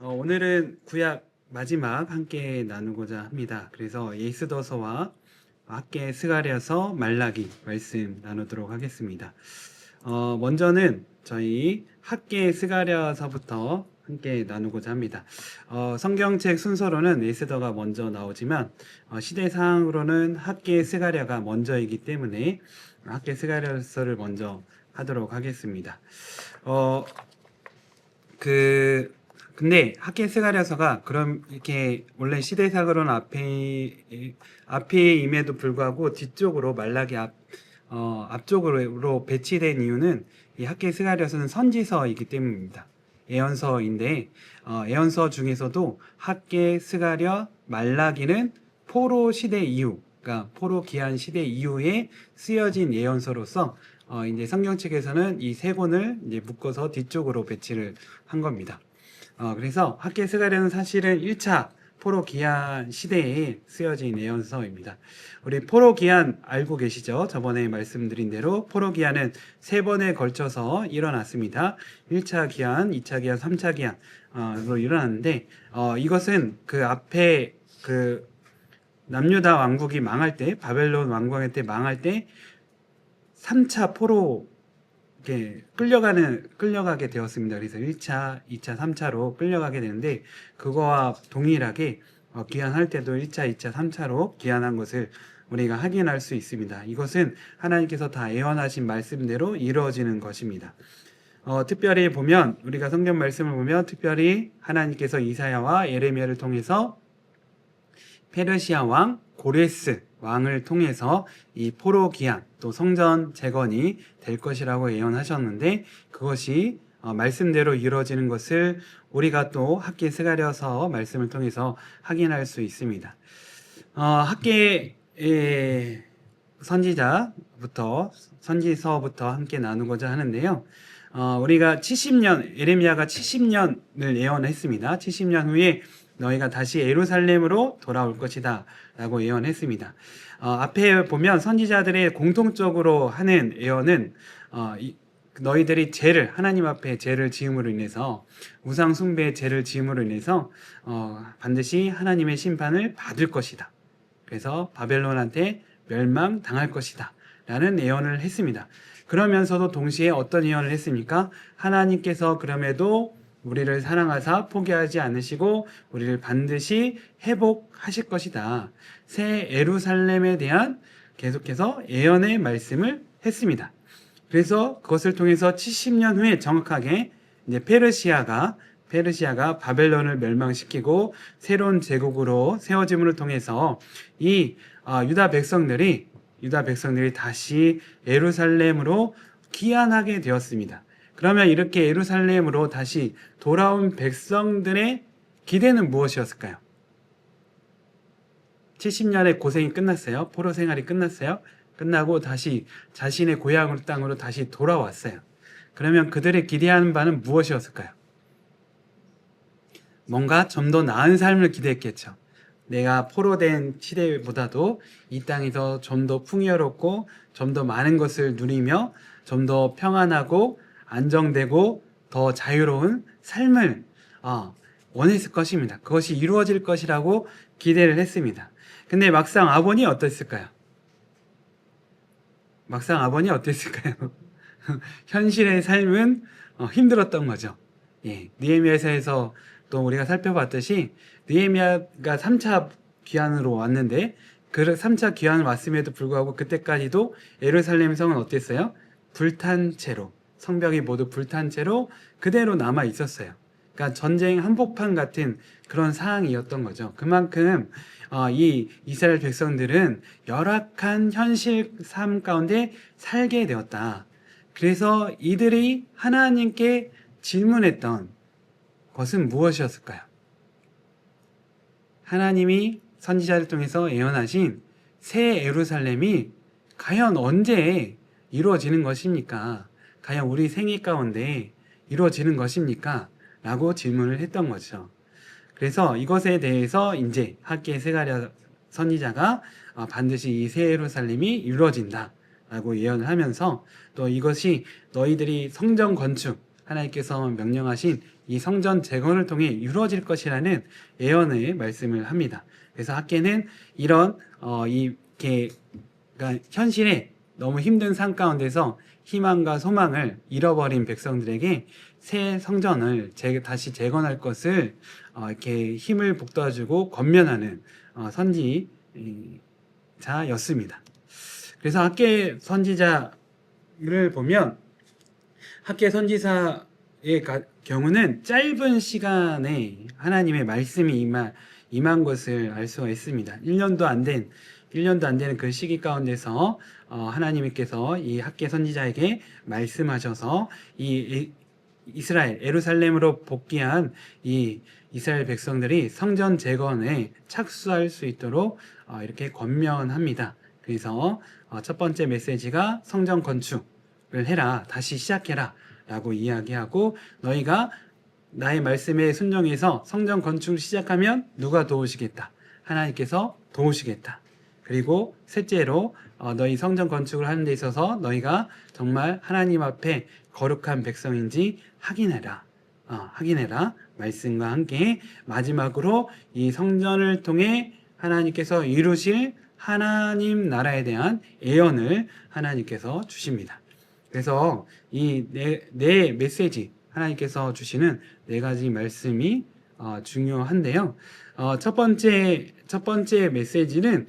오늘은 구약 마지막 함께 나누고자 합니다. 그래서 예스더서와 학계 스가랴서 말라기 말씀 나누도록 하겠습니다. 먼저는 저희 학계 스가랴서부터 함께 나누고자 합니다. 성경책 순서로는 예스더가 먼저 나오지만 시대상으로는 학계 스가랴가 먼저이기 때문에 학계 스가랴서를 먼저 하도록 하겠습니다. 근데 학계 스가랴서가 그럼 이렇게 원래 시대상으로는 앞에임에도 불구하고 뒤쪽으로 말라기 앞쪽으로 배치된 이유는 이 학계 스가랴서는 선지서이기 때문입니다. 예언서인데 예언서 중에서도 학계 스가랴 말라기는 포로 시대 이후, 그러니까 포로 기한 시대 이후에 쓰여진 예언서로서 이제 성경책에서는 이 세 권을 이제 묶어서 뒤쪽으로 배치를 한 겁니다. 그래서 학계 스가랴는 사실은 1차 포로 기한 시대에 쓰여진 예언서입니다. 우리 포로 기한 알고 계시죠? 저번에 말씀드린 대로 포로 기한은 3번에 걸쳐서 일어났습니다. 1차 기한, 2차 기한, 3차 기한으로 일어났는데 이것은 그 앞에 그 남유다 왕국이 망할 때, 바벨론 왕국의 때 망할 때 3차 포로 끌려가게 되었습니다. 그래서 1차, 2차, 3차로 끌려가게 되는데 그거와 동일하게 귀환할 때도 1차, 2차, 3차로 귀환한 것을 우리가 확인할 수 있습니다. 이것은 하나님께서 다 예언하신 말씀대로 이루어지는 것입니다. 특별히 보면 우리가 성경 말씀을 보면 특별히 하나님께서 이사야와 예레미야를 통해서 페르시아 왕 고레스 왕을 통해서 이 포로 기한 또 성전 재건이 될 것이라고 예언하셨는데 그것이 말씀대로 이루어지는 것을 우리가 또 학계 스가랴서 말씀을 통해서 확인할 수 있습니다. 학계 선지서부터 함께 나누고자 하는데요. 우리가 70년 예레미야가 70년을 예언했습니다. 70년 후에 너희가 다시 예루살렘으로 돌아올 것이다 라고 예언했습니다. 앞에 보면 선지자들의 공통적으로 하는 예언은 너희들이 하나님 앞에 죄를 지음으로 인해서 우상 숭배의 죄를 지음으로 인해서 반드시 하나님의 심판을 받을 것이다. 그래서 바벨론한테 멸망당할 것이다 라는 예언을 했습니다. 그러면서도 동시에 어떤 예언을 했습니까? 하나님께서 그럼에도 우리를 사랑하사 포기하지 않으시고 우리를 반드시 회복하실 것이다. 새 예루살렘에 대한 계속해서 예언의 말씀을 했습니다. 그래서 그것을 통해서 70년 후에 정확하게 이제 페르시아가 바벨론을 멸망시키고 새로운 제국으로 세워짐을 통해서 이 유다 백성들이 다시 예루살렘으로 귀환하게 되었습니다. 그러면 이렇게 예루살렘으로 다시 돌아온 백성들의 기대는 무엇이었을까요? 70년의 고생이 끝났어요. 포로 생활이 끝났어요. 끝나고 다시 자신의 고향 땅으로 다시 돌아왔어요. 그러면 그들의 기대하는 바는 무엇이었을까요? 뭔가 좀 더 나은 삶을 기대했겠죠. 내가 포로된 시대보다도 이 땅에서 좀 더 풍요롭고 좀 더 많은 것을 누리며 좀 더 평안하고 안정되고 더 자유로운 삶을 원했을 것입니다. 그것이 이루어질 것이라고 기대를 했습니다. 근데 막상 아본이 어땠을까요? 현실의 삶은 힘들었던 거죠. 느헤미야서에서 또 우리가 살펴봤듯이 느헤미야가 3차 귀환으로 왔는데 그 3차 귀환을 왔음에도 불구하고 그때까지도 예루살렘 성은 어땠어요? 불탄 채로, 성벽이 모두 불탄 채로 그대로 남아 있었어요. 그러니까 전쟁 한복판 같은 그런 상황이었던 거죠. 그만큼 이 이스라엘 백성들은 열악한 현실 삶 가운데 살게 되었다. 그래서 이들이 하나님께 질문했던 것은 무엇이었을까요? 하나님이 선지자를 통해서 예언하신 새 예루살렘이 과연 언제 이루어지는 것입니까? 과연 우리 생애 가운데 이루어지는 것입니까? 라고 질문을 했던 거죠. 그래서 이것에 대해서 이제 학계 스가랴 선지자가 반드시 이 새 예루살렘이 이루어진다 라고 예언을 하면서 또 이것이 너희들이 성전 건축, 하나님께서 명령하신 이 성전 재건을 통해 이루어질 것이라는 예언을 말씀을 합니다. 그래서 학개는 이런 그러니까 현실에 너무 힘든 삶 가운데서 희망과 소망을 잃어버린 백성들에게 새 성전을 다시 재건할 것을 이렇게 힘을 북돋아주고 권면하는 선지자였습니다. 그래서 학개 선지자를 보면 학개 선지사의 경우는 짧은 시간에 하나님의 말씀이 임한 것을 알 수가 있습니다. 1년도 안 되는 그 시기 가운데서 하나님께서 이 학개 선지자에게 말씀하셔서 이 이스라엘 예루살렘으로 복귀한 이 이스라엘 백성들이 성전 재건에 착수할 수 있도록 이렇게 권면합니다. 그래서 첫 번째 메시지가 성전 건축을 해라, 다시 시작해라 라고 이야기하고, 너희가 나의 말씀에 순종해서 성전 건축을 시작하면 누가 도우시겠다? 하나님께서 도우시겠다. 그리고 셋째로 너희 성전 건축을 하는 데 있어서 너희가 정말 하나님 앞에 거룩한 백성인지 확인해라. 말씀과 함께 마지막으로 이 성전을 통해 하나님께서 이루실 하나님 나라에 대한 예언을 하나님께서 주십니다. 그래서 이 네 메시지, 하나님께서 주시는 네 가지 말씀이 중요한데요. 첫 번째 메시지는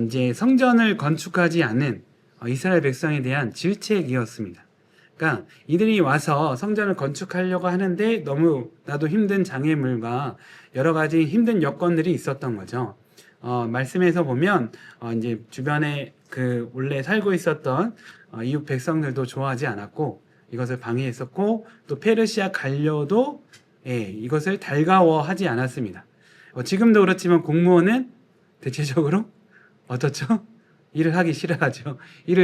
이제 성전을 건축하지 않는 이스라엘 백성에 대한 질책이었습니다. 그러니까 이들이 와서 성전을 건축하려고 하는데 너무나도 힘든 장애물과 여러 가지 힘든 여건들이 있었던 거죠. 말씀에서 보면 이제 주변에 원래 살고 있었던 이웃 백성들도 좋아하지 않았고 이것을 방해했었고, 또 페르시아 관료도 이것을 달가워하지 않았습니다. 지금도 그렇지만 공무원은 대체적으로 어떻죠? 일을 하기 싫어하죠.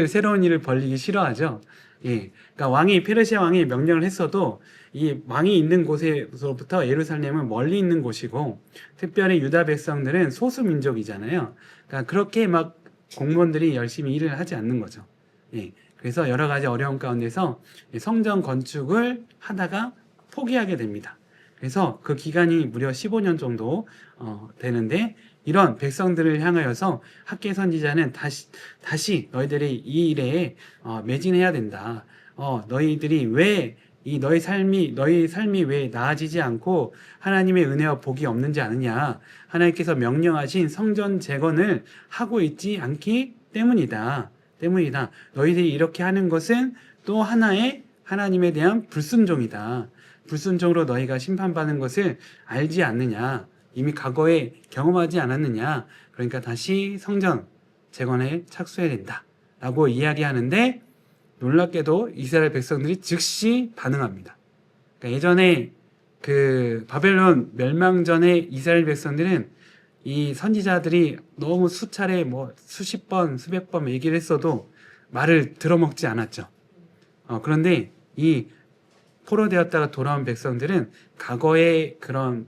새로운 일을 벌리기 싫어하죠. 그러니까 페르시아 왕이 명령을 했어도 이 왕이 있는 곳에서부터 예루살렘은 멀리 있는 곳이고, 특별히 유다 백성들은 소수 민족이잖아요. 그러니까 그렇게 막 공무원들이 열심히 일을 하지 않는 거죠. 그래서 여러 가지 어려움 가운데서 성전 건축을 하다가 포기하게 됩니다. 그래서 그 기간이 무려 15년 정도 되는데, 이런 백성들을 향하여서 학개 선지자는 다시 너희들이 이 일에 매진해야 된다. 너희들이 왜 너희 삶이 왜 나아지지 않고 하나님의 은혜와 복이 없는지 아느냐? 하나님께서 명령하신 성전 재건을 하고 있지 않기 때문이다. 너희들이 이렇게 하는 것은 또 하나의 하나님에 대한 불순종이다. 불순종으로 너희가 심판받는 것을 알지 않느냐? 이미 과거에 경험하지 않았느냐? 그러니까 다시 성전 재건에 착수해야 된다 라고 이야기하는데, 놀랍게도 이스라엘 백성들이 즉시 반응합니다. 그러니까 예전에 바벨론 멸망 전에 이스라엘 백성들은 이 선지자들이 너무 수차례 수십 번 수백 번 얘기를 했어도 말을 들어먹지 않았죠. 그런데 이 포로되었다가 돌아온 백성들은 과거의 그런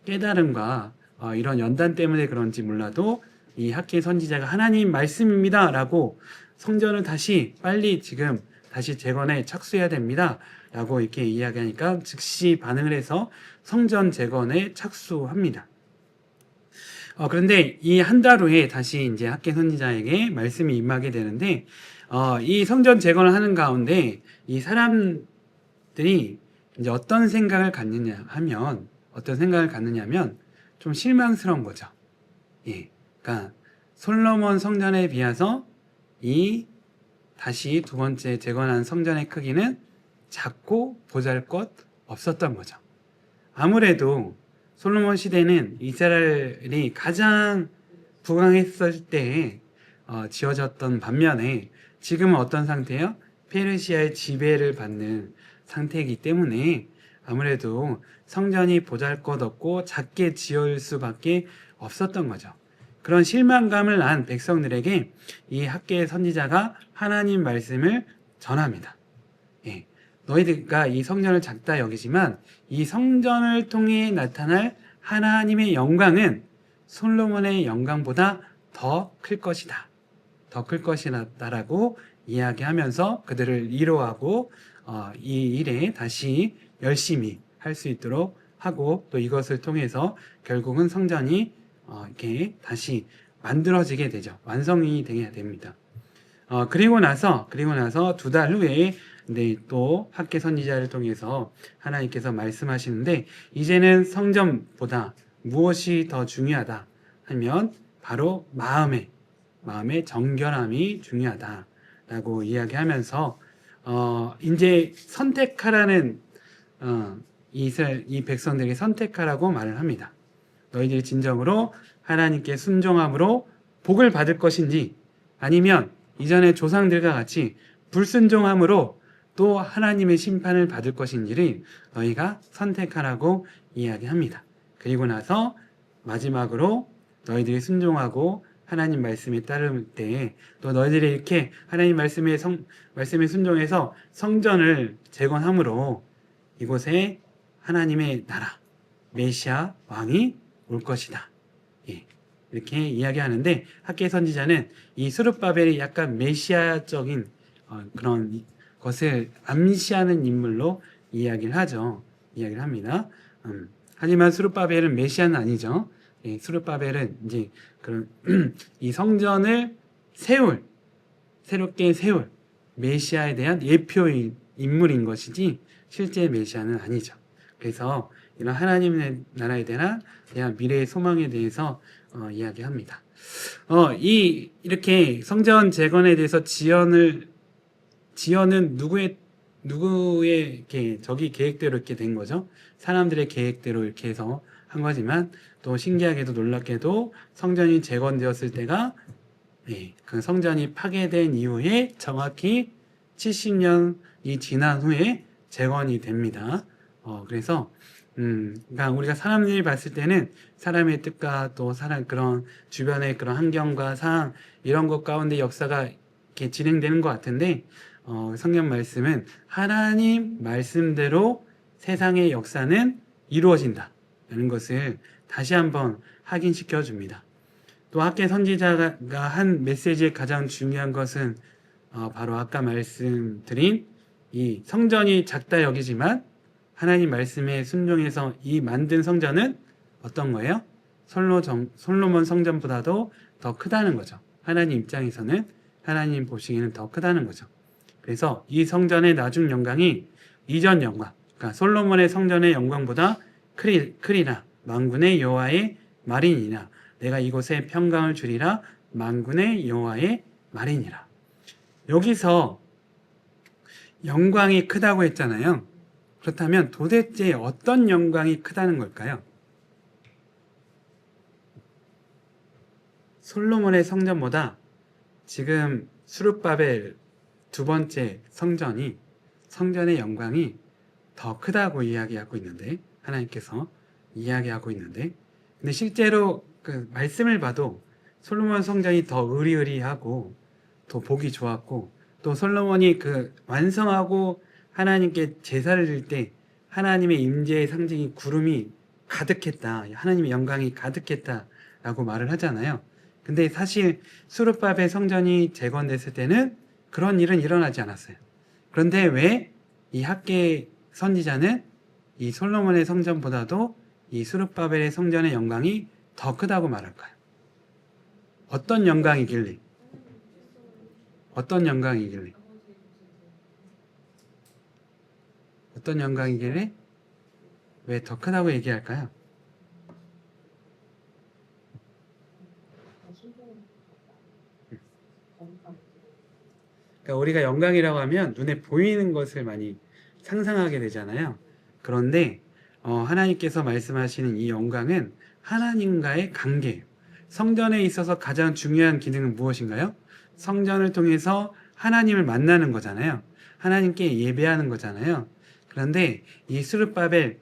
깨달음과 이런 연단 때문에 그런지 몰라도 이 학개 선지자가 하나님 말씀입니다 라고 성전을 빨리 지금 다시 재건에 착수해야 됩니다 라고 이렇게 이야기하니까 즉시 반응을 해서 성전 재건에 착수합니다. 그런데 이 한 달 후에 다시 이제 학개 선지자에게 말씀이 임하게 되는데, 이 성전 재건을 하는 가운데 이 사람들이 이제 어떤 생각을 갖느냐면 좀 실망스러운 거죠. 그러니까 솔로몬 성전에 비해서 다시 두 번째 재건한 성전의 크기는 작고 보잘것 없었던 거죠. 아무래도 솔로몬 시대는 이스라엘이 가장 부강했을 때 지어졌던 반면에 지금은 어떤 상태예요? 페르시아의 지배를 받는 상태이기 때문에 아무래도 성전이 보잘것없고 작게 지을 수밖에 없었던 거죠. 그런 실망감을 난 백성들에게 이 학개의 선지자가 하나님 말씀을 전합니다. 너희들과 이 성전을 작다 여기지만 이 성전을 통해 나타날 하나님의 영광은 솔로몬의 영광보다 더 클 것이다. 라고 이야기하면서 그들을 위로하고 이 일에 다시 열심히 할 수 있도록 하고 또 이것을 통해서 결국은 성전이 이렇게 다시 만들어지게 되죠. 완성이 되게 됩니다. 그리고 나서 2달 후에 네, 또 학계 선지자를 통해서 하나님께서 말씀하시는데 이제는 성전보다 무엇이 더 중요하다 하면 바로 마음의 정결함이 중요하다라고 이야기하면서 이제 선택하라는 이 백성들에게 선택하라고 말을 합니다. 너희들이 진정으로 하나님께 순종함으로 복을 받을 것인지 아니면 이전에 조상들과 같이 불순종함으로 또 하나님의 심판을 받을 것인지를 너희가 선택하라고 이야기합니다. 그리고 나서 마지막으로 너희들이 순종하고 하나님 말씀에 따를 때 또 너희들이 이렇게 하나님 말씀에 순종해서 성전을 재건함으로 이곳에 하나님의 나라 메시아 왕이 올 것이다. 예, 이렇게 이야기하는데 학계 선지자는 이 스룹바벨이 약간 메시아적인 그런 것을 암시하는 인물로 이야기를 합니다. 하지만 스룹바벨은 메시아는 아니죠. 예, 스룹바벨은 이제 그런 이 성전을 새롭게 세울 메시아에 대한 예표인 인물인 것이지 실제 메시아는 아니죠. 그래서 이런 하나님의 나라에 대한 미래의 소망에 대해서 이야기합니다. 이렇게 성전 재건에 대해서 지연은 누구의 저기 계획대로 이렇게 된 거죠. 사람들의 계획대로 이렇게 해서 한 거지만 또 신기하게도 놀랍게도 성전이 재건되었을 때가 그 성전이 파괴된 이후에 정확히 70년이 지난 후에 재건이 됩니다. 그래서 그러니까 우리가 사람들이 봤을 때는 사람의 뜻과 또 그런 주변의 그런 환경과 상황 이런 것 가운데 역사가 이렇게 진행되는 것 같은데 성경 말씀은 하나님 말씀대로 세상의 역사는 이루어진다라는 것을 다시 한번 확인시켜 줍니다. 또 학계 선지자가 한 메시지의 가장 중요한 것은 바로 아까 말씀드린 이 성전이 작다 여기지만 하나님 말씀에 순종해서 이 만든 성전은 어떤 거예요? 솔로몬 성전보다도 더 크다는 거죠. 하나님 입장에서는 하나님 보시기에는 더 크다는 거죠. 그래서 이 성전의 나중 영광이 이전 영광, 그러니까 솔로몬의 성전의 영광보다 크리라 만군의 여호와의 말이니라. 내가 이곳에 평강을 주리라 만군의 여호와의 말이니라. 여기서 영광이 크다고 했잖아요. 그렇다면 도대체 어떤 영광이 크다는 걸까요? 솔로몬의 성전보다 지금 스룹바벨 두 번째 성전의 영광이 더 크다고 이야기하고 있는데 하나님께서 이야기하고 있는데 근데 실제로 그 말씀을 봐도 솔로몬 성전이 더 의리의리하고 더 보기 좋았고 또 솔로몬이 그 완성하고 하나님께 제사를 드릴 때 하나님의 임재의 상징이 구름이 가득했다. 하나님의 영광이 가득했다라고 말을 하잖아요. 근데 사실 스룹바벨 성전이 재건됐을 때는 그런 일은 일어나지 않았어요. 그런데 왜 이 학계 선지자는 이 솔로몬의 성전보다도 이 스룹바벨의 성전의 영광이 더 크다고 말할까요? 어떤 영광이길래? 어떤 영광이길래 왜 더 크다고 얘기할까요? 그러니까 우리가 영광이라고 하면 눈에 보이는 것을 많이 상상하게 되잖아요. 그런데 하나님께서 말씀하시는 이 영광은 하나님과의 관계예요. 성전에 있어서 가장 중요한 기능은 무엇인가요? 성전을 통해서 하나님을 만나는 거잖아요. 하나님께 예배하는 거잖아요. 그런데 이 스룹바벨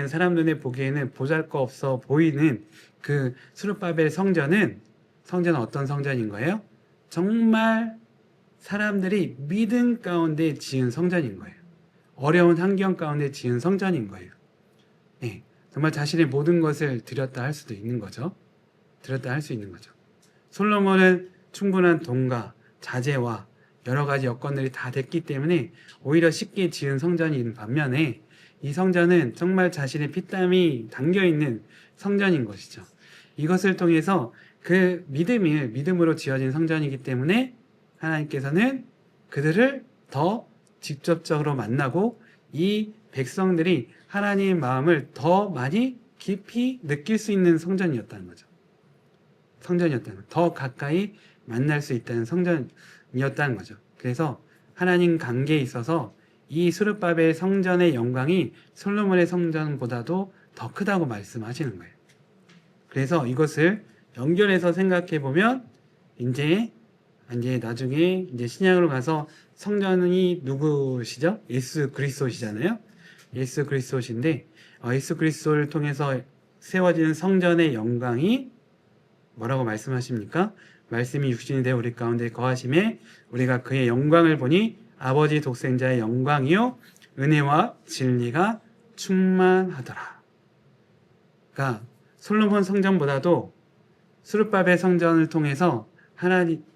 사람 눈에 보기에는 보잘것없어 보이는 그 스룹바벨 성전은 어떤 성전인 거예요? 정말 사람들이 믿음 가운데 지은 성전인 거예요. 어려운 환경 가운데 지은 성전인 거예요. 네, 정말 자신의 모든 것을 드렸다 할 수도 있는 거죠. 드렸다 할 수 있는 거죠. 솔로몬은 충분한 돈과 자재와 여러 가지 여건들이 다 됐기 때문에 오히려 쉽게 지은 성전인 반면에 이 성전은 정말 자신의 피땀이 담겨 있는 성전인 것이죠. 이것을 통해서 그 믿음으로 지어진 성전이기 때문에 하나님께서는 그들을 더 직접적으로 만나고 이 백성들이 하나님의 마음을 더 많이 깊이 느낄 수 있는 성전이었다는 거죠. 더 가까이 만날 수 있다는 성전이었다는 거죠. 그래서 하나님 관계에 있어서 이 스룹바벨 성전의 영광이 솔로몬의 성전보다도 더 크다고 말씀하시는 거예요. 그래서 이것을 연결해서 생각해 보면 이제 나중에 이제 신약으로 가서 성전이 누구시죠? 예수 그리스도시잖아요. 예수 그리스도신데 예수 그리스도를 통해서 세워지는 성전의 영광이 뭐라고 말씀하십니까? 말씀이 육신이 되어 우리 가운데 거하심에 우리가 그의 영광을 보니 아버지 독생자의 영광이요 은혜와 진리가 충만하더라. 그러니까 솔로몬 성전보다도 스룹바벨 성전을 통해서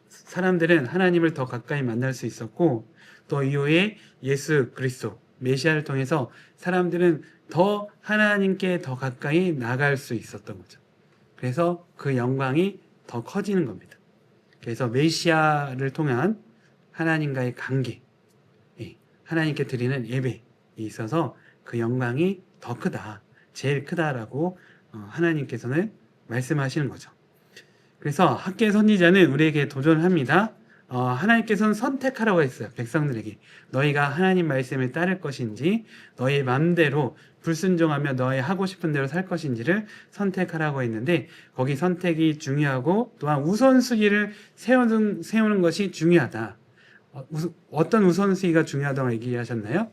사람들은 하나님을 더 가까이 만날 수 있었고 또 이후에 예수 그리스도 메시아를 통해서 사람들은 더 하나님께 더 가까이 나갈 수 있었던 거죠. 그래서 그 영광이 더 커지는 겁니다. 그래서 메시아를 통한 하나님과의 관계, 하나님께 드리는 예배에 있어서 그 영광이 더 크다, 제일 크다라고 하나님께서는 말씀하시는 거죠. 그래서 학계 선지자는 우리에게 도전을 합니다. 하나님께서는 선택하라고 했어요. 백성들에게. 너희가 하나님 말씀을 따를 것인지 너희 마음대로 불순종하며 너희 하고 싶은 대로 살 것인지를 선택하라고 했는데 거기 선택이 중요하고 또한 우선순위를 세우는 것이 중요하다. 어떤 우선순위가 중요하다고 얘기하셨나요?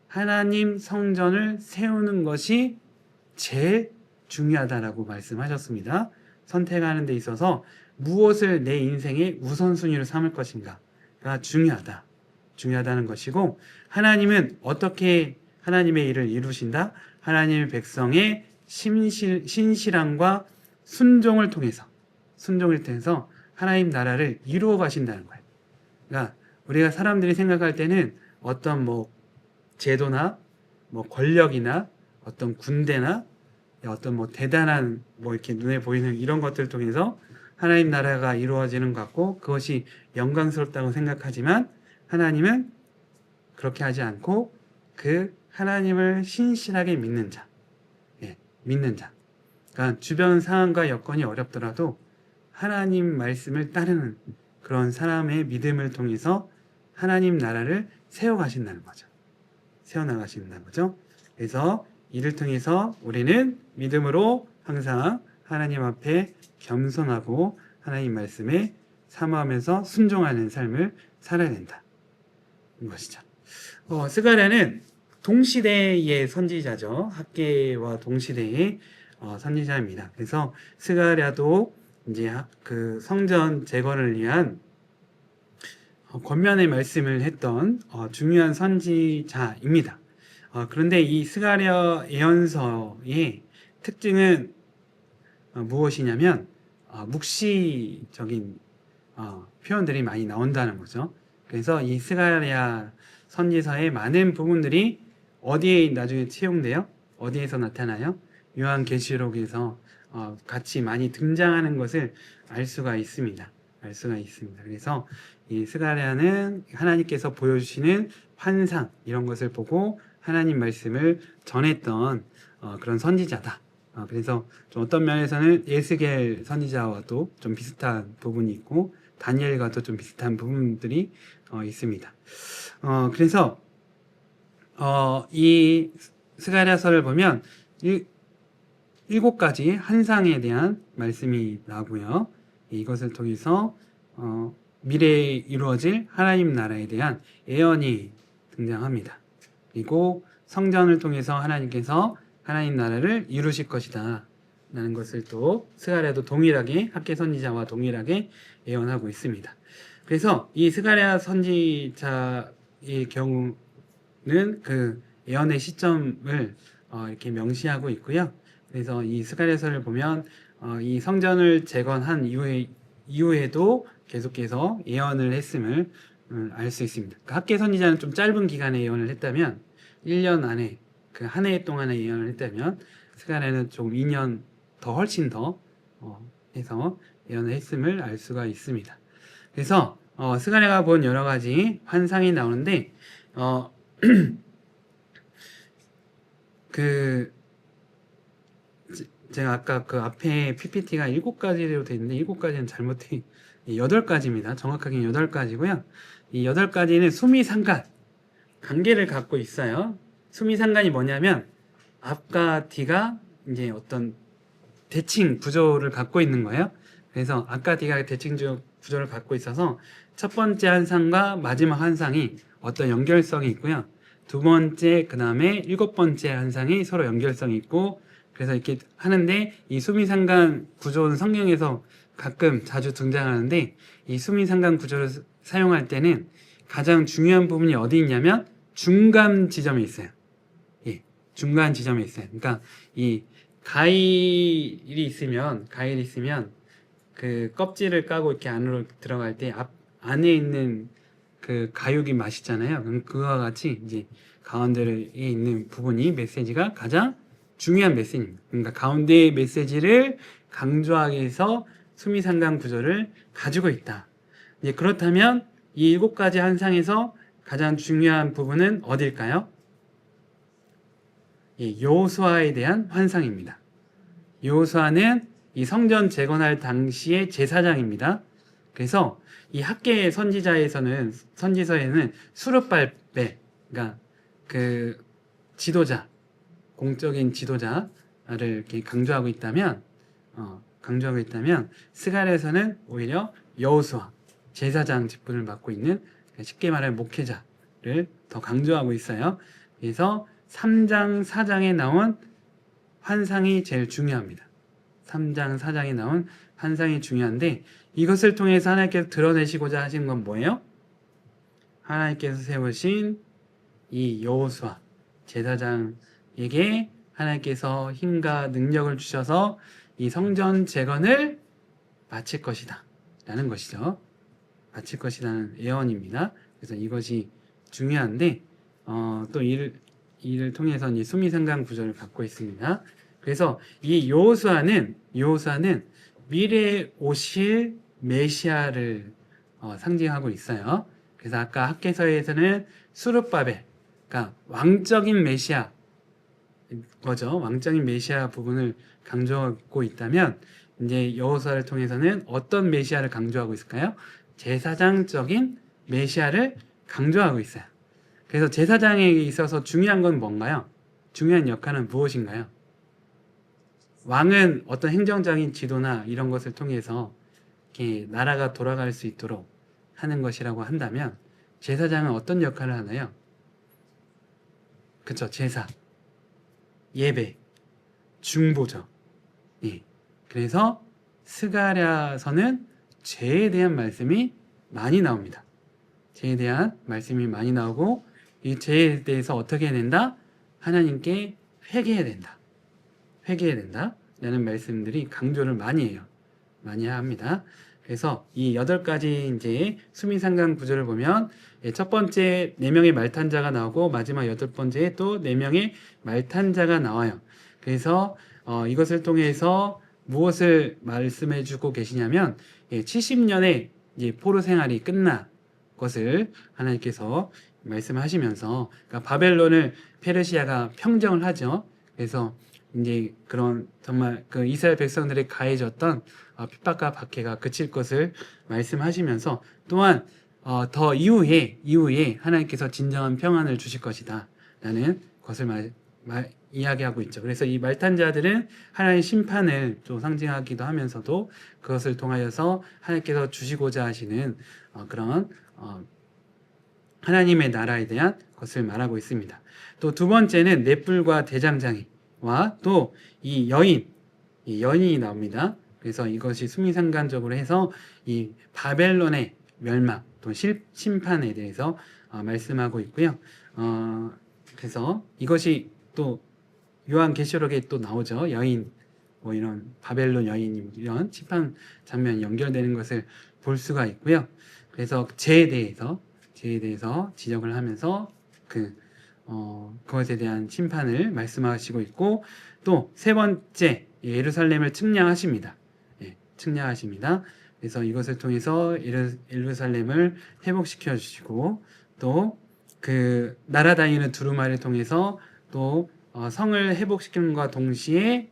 하나님 성전을 세우는 것이 제일 중요하다라고 말씀하셨습니다. 선택하는 데 있어서 무엇을 내 인생의 우선순위로 삼을 것인가가 중요하다는 것이고 통해서 어떻게 하나님의 일을 이루신다? 하나님의 백성의 신실함과 순종을 통해서 하나님 나라를 이루어 가신다는 거예요. 그러니까 우리가 사람들이 생각할 때는 어떤 제도나 권력이나 어떤 군대나 어떤 대단한 이렇게 눈에 보이는 이런 것들을 통해서 하나님 나라가 이루어지는 것 같고 그것이 영광스럽다고 생각하지만 하나님은 그렇게 하지 않고 그 하나님을 신실하게 믿는 자. 그러니까 주변 상황과 여건이 어렵더라도 하나님 말씀을 따르는 그런 사람의 믿음을 통해서 하나님 나라를 세워나가신다는 거죠. 그래서 이를 통해서 우리는 믿음으로 항상 하나님 앞에 겸손하고 하나님 말씀에 사모하면서 순종하는 삶을 살아야 된다. 것이죠. 스가랴는 동시대의 선지자죠. 학개와 동시대의 선지자입니다. 그래서 스가랴도 이제 그 성전 재건을 위한 권면의 말씀을 했던 중요한 선지자입니다. 그런데 이 스가랴 예언서의 특징은 무엇이냐면 묵시적인 표현들이 많이 나온다는 거죠. 그래서 이 스가랴 선지서의 많은 부분들이 어디에 나중에 채용돼요? 어디에서 나타나요? 요한계시록에서 같이 많이 등장하는 것을 알 수가 있습니다. 그래서 이 스가랴는 하나님께서 보여주시는 환상 이런 것을 보고 하나님 말씀을 전했던 그런 선지자다. 그래서 좀 어떤 면에서는 예스겔 선지자와도 좀 비슷한 부분이 있고 다니엘과도 좀 비슷한 부분들이 있습니다. 그래서 이 스가랴서를 보면 7가지 환상에 대한 말씀이 나오고요. 이것을 통해서 미래에 이루어질 하나님 나라에 대한 예언이 등장합니다. 그리고 성전을 통해서 하나님께서 하나님 나라를 이루실 것이다 라는 것을 또 스가랴도 동일하게 학개 선지자와 동일하게 예언하고 있습니다. 그래서 이 스가랴 선지자의 경우는 그 예언의 시점을 이렇게 명시하고 있고요. 그래서 이 스가랴서를 보면 이 성전을 재건한 이후에도 계속해서 예언을 했음을 알 수 있습니다. 그러니까 학계 선지자는 좀 짧은 기간에 예언을 했다면 1년 안에 그 한 해 동안에 예언을 했다면 스가랴는 좀 2년 더 훨씬 더 해서 예언을 했음을 알 수가 있습니다. 그래서 스가랴가 본 여러 가지 환상이 나오는데 그 제가 아까 그 앞에 PPT가 7가지로 되어 있는데 7가지는 잘못돼 8가지입니다. 정확하게 8가지고요. 이 8가지는 수미상관 관계를 갖고 있어요. 수미상관이 뭐냐면 앞과 뒤가 이제 어떤 대칭 구조를 갖고 있는 거예요. 그래서 앞과 뒤가 대칭 구조를 갖고 있어서 첫 번째 환상과 마지막 환상이 어떤 연결성이 있고요. 두 번째, 그 다음에 7번째 환상이 서로 연결성이 있고, 그래서 이렇게 하는데 이 수미상관 구조는 성경에서 가끔 자주 등장하는데 이 수미상관 구조를 사용할 때는 가장 중요한 부분이 어디 있냐면 중간 지점에 있어요. 예, 중간 지점에 있어요. 그러니까 이 가일이 있으면 그 껍질을 까고 이렇게 안으로 들어갈 때 안에 있는 그 가육이 맛있잖아요. 그럼 그와 같이 이제 가운데에 있는 부분이 메시지가 가장 중요한 메시지입니다. 그러니까 가운데의 메시지를 강조하기 위해서 수미상관 구조를 가지고 있다. 이제 그렇다면 이 7가지 환상에서 가장 중요한 부분은 어딜까요? 여호수아에 대한 환상입니다. 여호수아는 이 성전 재건할 당시의 제사장입니다. 그래서 이 학계 선지서에는 수르발벨, 그러니까 그 지도자, 공적인 지도자를 이렇게 강조하고 있다면 스가랴에서는 오히려 여호수아, 제사장 직분을 맡고 있는, 쉽게 말하면 목회자를 더 강조하고 있어요. 그래서 3장, 4장에 나온 환상이 제일 중요합니다. 3장, 4장에 나온 환상이 중요한데 이것을 통해서 하나님께서 드러내시고자 하신 건 뭐예요? 하나님께서 세우신 이 여호수아 제사장에게 하나님께서 힘과 능력을 주셔서 이 성전 재건을 마칠 것이다 라는 것이죠. 마칠 것이라는 예언입니다. 그래서 이것이 중요한데 또 이를 통해서 이 수미상관 구조를 갖고 있습니다. 그래서 이 여호수아는 미래에 오실 메시아를 상징하고 있어요. 그래서 아까 학개서에서는 수르바벨, 그러니까 왕적인 메시아 거죠. 왕적인 메시아 부분을 강조하고 있다면 이제 여호수아를 통해서는 어떤 메시아를 강조하고 있을까요? 제사장적인 메시아를 강조하고 있어요. 그래서 제사장에게 있어서 중요한 건 뭔가요? 중요한 역할은 무엇인가요? 왕은 어떤 행정적인 지도나 이런 것을 통해서 이렇게 나라가 돌아갈 수 있도록 하는 것이라고 한다면 제사장은 어떤 역할을 하나요? 그쵸, 제사, 예배, 중보죠. 예. 그래서 스가랴서는 죄에 대한 말씀이 많이 나옵니다. 죄에 대한 말씀이 많이 나오고 이 죄에 대해서 어떻게 해야 된다? 하나님께 회개해야 된다. 회개해야 된다. 라는 말씀들이 강조를 많이 해요. 많이 합니다. 그래서 이 8가지 이제 수미상관 구조를 보면 첫 번째 4명의 말탄자가 나오고 마지막 8번째에 또 4명의 말탄자가 나와요. 그래서 이것을 통해서 무엇을 말씀해 주고 계시냐면 70년의 이제 포로 생활이 끝난 것을 하나님께서 말씀하시면서 그러니까 바벨론을 페르시아가 평정을 하죠. 그래서 이제 그런 정말 그 이스라엘 백성들이 가해졌던 핍박과 박해가 그칠 것을 말씀하시면서 또한 더 이후에 하나님께서 진정한 평안을 주실 것이다 라는 것을 이야기하고 있죠. 그래서 이 말탄자들은 하나님의 심판을 또 상징하기도 하면서도 그것을 통하여서 하나님께서 주시고자 하시는 그런 하나님의 나라에 대한 것을 말하고 있습니다. 또 두 번째는 넷불과 대장장이와 또 이 여인이 나옵니다. 그래서 이것이 수미상관적으로 해서 이 바벨론의 멸망 또 심판에 대해서 말씀하고 있고요. 그래서 이것이 또 요한계시록에 또 나오죠. 여인, 뭐 이런 바벨론 여인 이런 심판 장면이 연결되는 것을 볼 수가 있고요. 그래서 죄에 대해서 죄에 대해서 지적을 하면서 그것에 대한 심판을 말씀하시고 있고, 또 세 번째 예루살렘을 측량하십니다. 측량하십니다. 그래서 이것을 통해서 예루살렘을 회복시켜 주시고, 또 그 날아다니는 두루마리를 통해서 또 성을 회복시키는과 동시에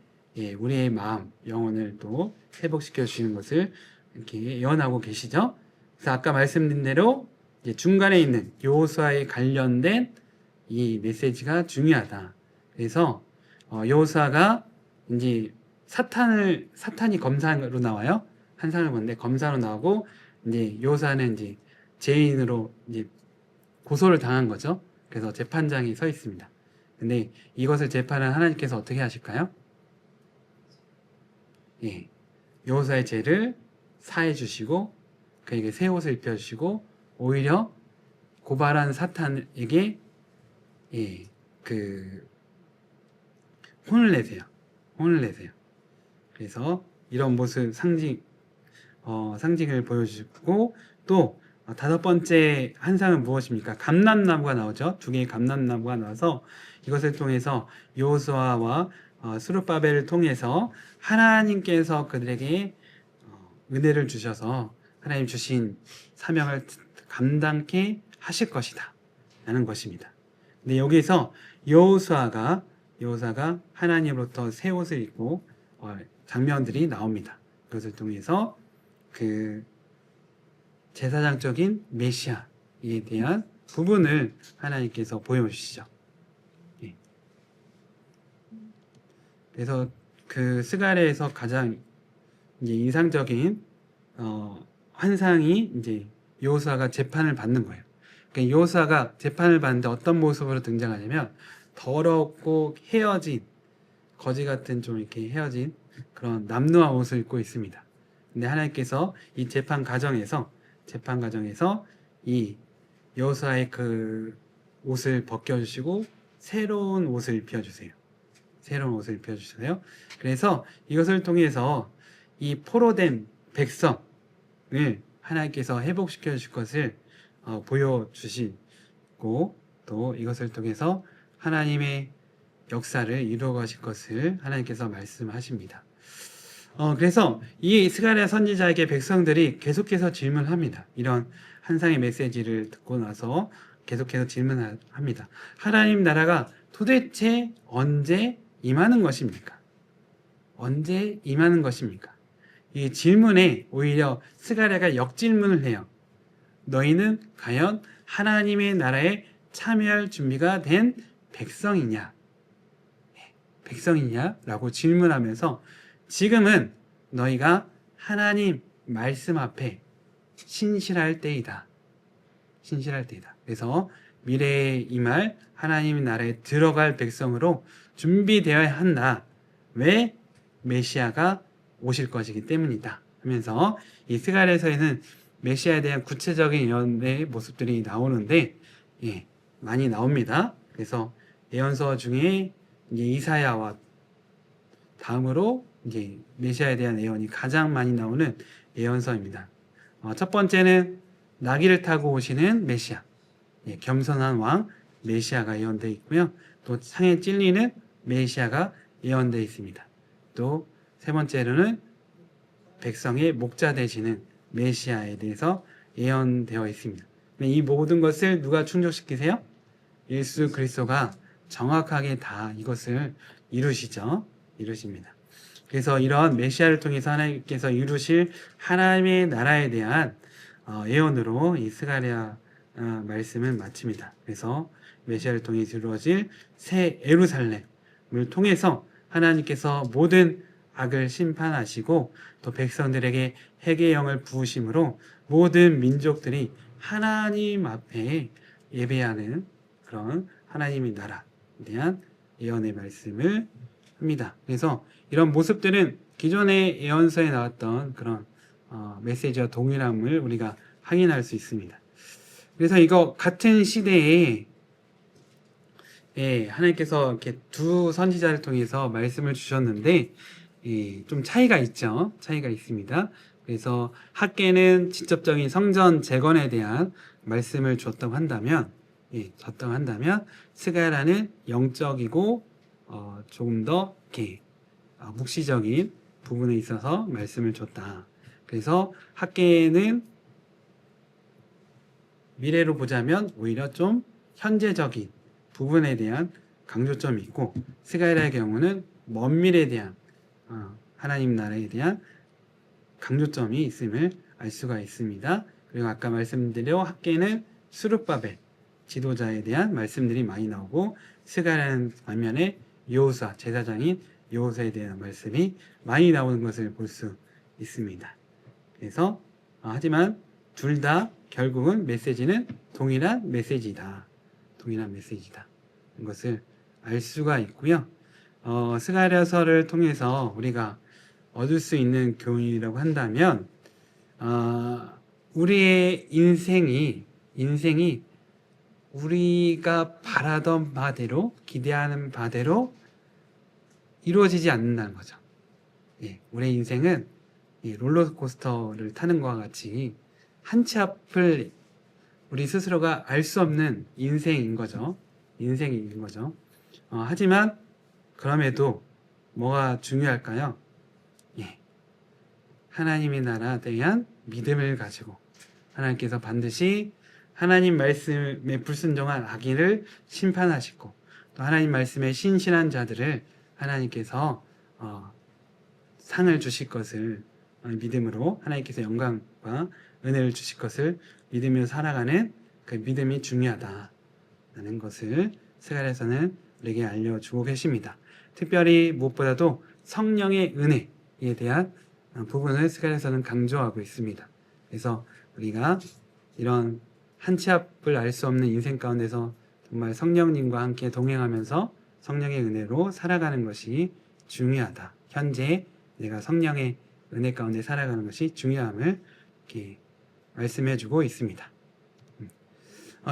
우리의 마음, 영혼을 또 회복시켜 주시는 것을 이렇게 예언하고 계시죠. 그래서 아까 말씀드린 대로 이제 중간에 있는 여호수아에 관련된 이 메시지가 중요하다. 그래서 여호수아가 이제 사탄이 검사로 나와요. 환상을 보는데 검사로 나오고, 이제 여호수아는 이제 죄인으로 이제 고소를 당한 거죠. 그래서 재판장이 서 있습니다. 근데 이것을 재판을 하나님께서 어떻게 하실까요? 여호수아의 죄를 사해 주시고 그에게 새 옷을 입혀 주시고, 오히려 고발한 사탄에게 혼을 내세요. 그래서 이런 모습 상징을 보여주고, 또 다섯 번째 환상은 무엇입니까? 감람나무가 나오죠. 두 개의 감람나무가 나와서 이것을 통해서 여호수아와 스룹바벨을 통해서 하나님께서 그들에게 은혜를 주셔서 하나님 주신 사명을 감당케 하실 것이다 라는 것입니다. 근데 여기서 여호수아가 하나님으로부터 새 옷을 입고 장면들이 나옵니다. 그것을 통해서 그 제사장적인 메시아에 대한 부분을 하나님께서 보여주시죠. 그래서 그 스가랴에서 가장 이제 인상적인 환상이 이제 여호수아가 재판을 받는 거예요. 그러니까 여호수아가 재판을 받는데 어떤 모습으로 등장하냐면, 더럽고 헤어진, 거지 같은 좀 이렇게 헤어진 그런 남루한 옷을 입고 있습니다. 근데 하나님께서 이 재판 과정에서 이 여호수아의 그 옷을 벗겨주시고 새로운 옷을 입혀주세요. 그래서 이것을 통해서 이 포로된 백성을 하나님께서 회복시켜 주실 것을 보여주시고, 또 이것을 통해서 하나님의 역사를 이루어 가실 것을 하나님께서 말씀하십니다. 그래서 이 스가랴 선지자에게 백성들이 계속해서 질문합니다. 이런 환상의 메시지를 듣고 나서 계속해서 질문합니다. 하나님 나라가 도대체 언제 임하는 것입니까? 이 질문에 오히려 스가랴가 역질문을 해요. 너희는 과연 하나님의 나라에 참여할 준비가 된 백성이냐? 라고 질문하면서, 지금은 너희가 하나님 말씀 앞에 신실할 때이다. 그래서 미래에 임할 하나님의 나라에 들어갈 백성으로 준비되어야 한다. 왜? 메시아가 오실 것이기 때문이다 하면서, 이 스가랴서에는 메시아에 대한 구체적인 예언의 모습들이 나오는데 많이 나옵니다. 그래서 예언서 중에 이제 이사야와 다음으로 이제 메시아에 대한 예언이 가장 많이 나오는 예언서입니다. 첫 번째는 나귀를 타고 오시는 메시아, 겸손한 왕 메시아가 예언되어 있고요. 또 상에 찔리는 메시아가 예언되어 있습니다. 또 세 번째로는 백성의 목자 되시는 메시아에 대해서 예언되어 있습니다. 이 모든 것을 누가 충족시키세요? 예수 그리스도가 정확하게 다 이것을 이루십니다. 그래서 이런 메시아를 통해서 하나님께서 이루실 하나님의 나라에 대한 예언으로 이 스가랴 말씀을 마칩니다. 그래서 메시아를 통해 이루어질 새 예루살렘을 통해서 하나님께서 모든 악을 심판하시고, 또 백성들에게 회개의 영을 부으심으로 모든 민족들이 하나님 앞에 예배하는 그런 하나님의 나라에 대한 예언의 말씀을 합니다. 그래서 이런 모습들은 기존의 예언서에 나왔던 그런 메시지와 동일함을 우리가 확인할 수 있습니다. 그래서 이거 같은 시대에 하나님께서 이렇게 두 선지자를 통해서 말씀을 주셨는데 좀 차이가 있습니다. 그래서 학계는 직접적인 성전 재건에 대한 말씀을 줬다고 한다면, 줬다고 한다면 스가랴는 영적이고 조금 더 이렇게 묵시적인 부분에 있어서 말씀을 줬다. 그래서 학계는 미래로 보자면 오히려 좀 현재적인 부분에 대한 강조점이 있고, 스가랴의 경우는 먼 미래에 대한 하나님 나라에 대한 강조점이 있음을 알 수가 있습니다. 그리고 아까 말씀드린 학계는 수룹바벨 지도자에 대한 말씀들이 많이 나오고, 스가랴는 반면에 여호수아 제사장인 여호수아에 대한 말씀이 많이 나오는 것을 볼 수 있습니다. 그래서 하지만 둘 다 결국은 메시지는 동일한 메시지다. 동일한 메시지다. 이것을 알 수가 있고요. 스가랴서를 통해서 우리가 얻을 수 있는 교훈이라고 한다면, 우리의 인생이 우리가 바라던 바대로, 기대하는 바대로 이루어지지 않는다는 거죠. 우리의 인생은 롤러코스터를 타는 것과 같이 한 치 앞을 우리 스스로가 알 수 없는 인생인 거죠. 하지만 그럼에도 뭐가 중요할까요? 하나님의 나라에 대한 믿음을 가지고 하나님께서 반드시 하나님 말씀에 불순종한 악인을 심판하시고, 또 하나님 말씀에 신실한 자들을 하나님께서 상을 주실 것을 믿음으로, 하나님께서 영광과 은혜를 주실 것을 믿으며 살아가는 그 믿음이 중요하다는 것을 스가랴서는 우리에게 알려주고 계십니다. 특별히 무엇보다도 성령의 은혜에 대한 부분을 스가랴서는 강조하고 있습니다. 그래서 우리가 이런 한 치 앞을 알 수 없는 인생 가운데서 정말 성령님과 함께 동행하면서 성령의 은혜로 살아가는 것이 중요하다. 현재 내가 성령의 은혜 가운데 살아가는 것이 중요함을 이렇게 말씀해주고 있습니다.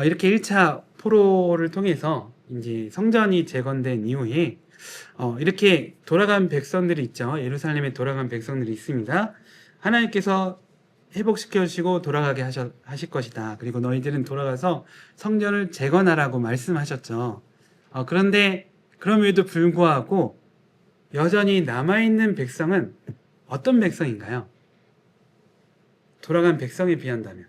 이렇게 1차 포로를 통해서 이제 성전이 재건된 이후에 이렇게 돌아간 백성들이 있죠. 예루살렘에 돌아간 백성들이 있습니다. 하나님께서 회복시켜 주시고 돌아가게 하실 것이다. 그리고 너희들은 돌아가서 성전을 재건하라고 말씀하셨죠. 그런데 그럼에도 불구하고 여전히 남아있는 백성은 어떤 백성인가요? 돌아간 백성에 비한다면,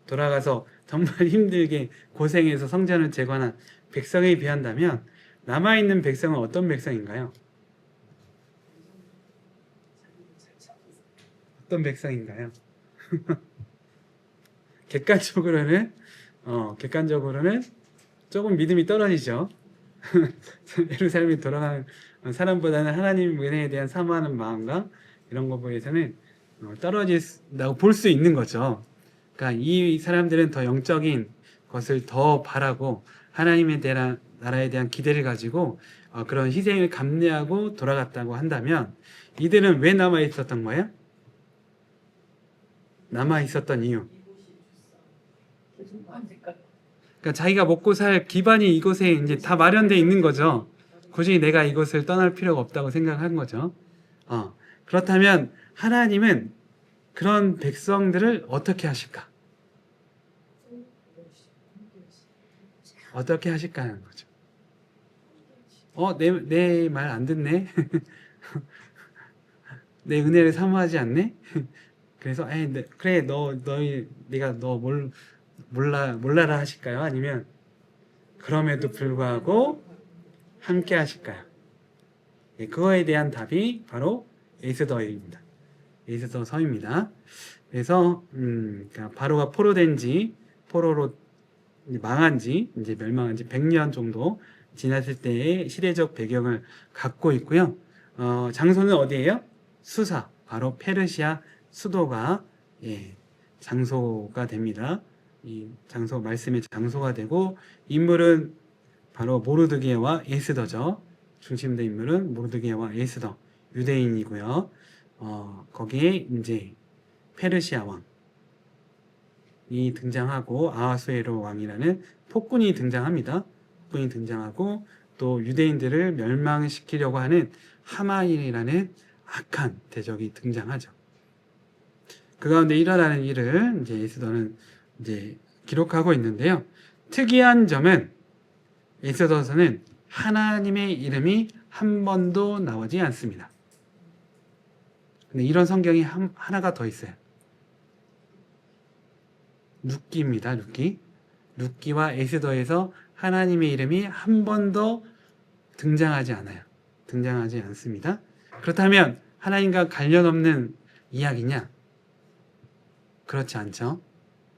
돌아가서 정말 힘들게 고생해서 성전을 재건한 백성에 비한다면 남아있는 백성은 어떤 백성인가요? 어떤 백성인가요? 객관적으로는 조금 믿음이 떨어지죠. 예루살렘에 돌아가는 사람보다는 하나님 은혜에 대한 사모하는 마음과 이런 것에서는 떨어진다고 볼 수 있는 거죠. 그러니까 이 사람들은 더 영적인 것을 더 바라고 하나님에 대한 나라에 대한 기대를 가지고 그런 희생을 감내하고 돌아갔다고 한다면, 이들은 왜 남아 있었던 거예요? 남아 있었던 이유. 그러니까 자기가 먹고 살 기반이 이곳에 이제 다 마련되어 있는 거죠. 굳이 내가 이곳을 떠날 필요가 없다고 생각한 거죠. 그렇다면 하나님은 그런 백성들을 어떻게 하실까? 어떻게 하실까 하는 거죠. 내 말 안 듣네? 내 은혜를 사모하지 않네? 그래서 그래 내가 너 몰라라 하실까요? 아니면 그럼에도 불구하고 함께 하실까요? 그거에 대한 답이 바로 에스더입니다. 에스더서입니다. 그래서 그러니까 바로가 포로로 망한 지, 이제 멸망한 지 100년 정도 지났을 때의 시대적 배경을 갖고 있고요. 장소는 어디예요? 수사, 바로 페르시아 수도가 장소가 됩니다. 이 장소, 말씀의 장소가 되고, 인물은 바로 모르드게와 에스더죠. 중심된 인물은 모르드게와 에스더, 유대인이고요. 거기에 이제 페르시아 왕이 등장하고, 아하수에로 왕이라는 폭군이 등장합니다. 폭군이 등장하고, 또 유대인들을 멸망시키려고 하는 하만이라는 악한 대적이 등장하죠. 그 가운데 일어나는 일을 이제 에스더는 이제 기록하고 있는데요. 특이한 점은 엑소더서는 하나님의 이름이 한 번도 나오지 않습니다. 근데 이런 성경이 하나가 더 있어요. 룻기입니다. 룻기. 룻기와 에스더에서 하나님의 이름이 한 번도 등장하지 않아요. 등장하지 않습니다. 그렇다면 하나님과 관련 없는 이야기냐? 그렇지 않죠.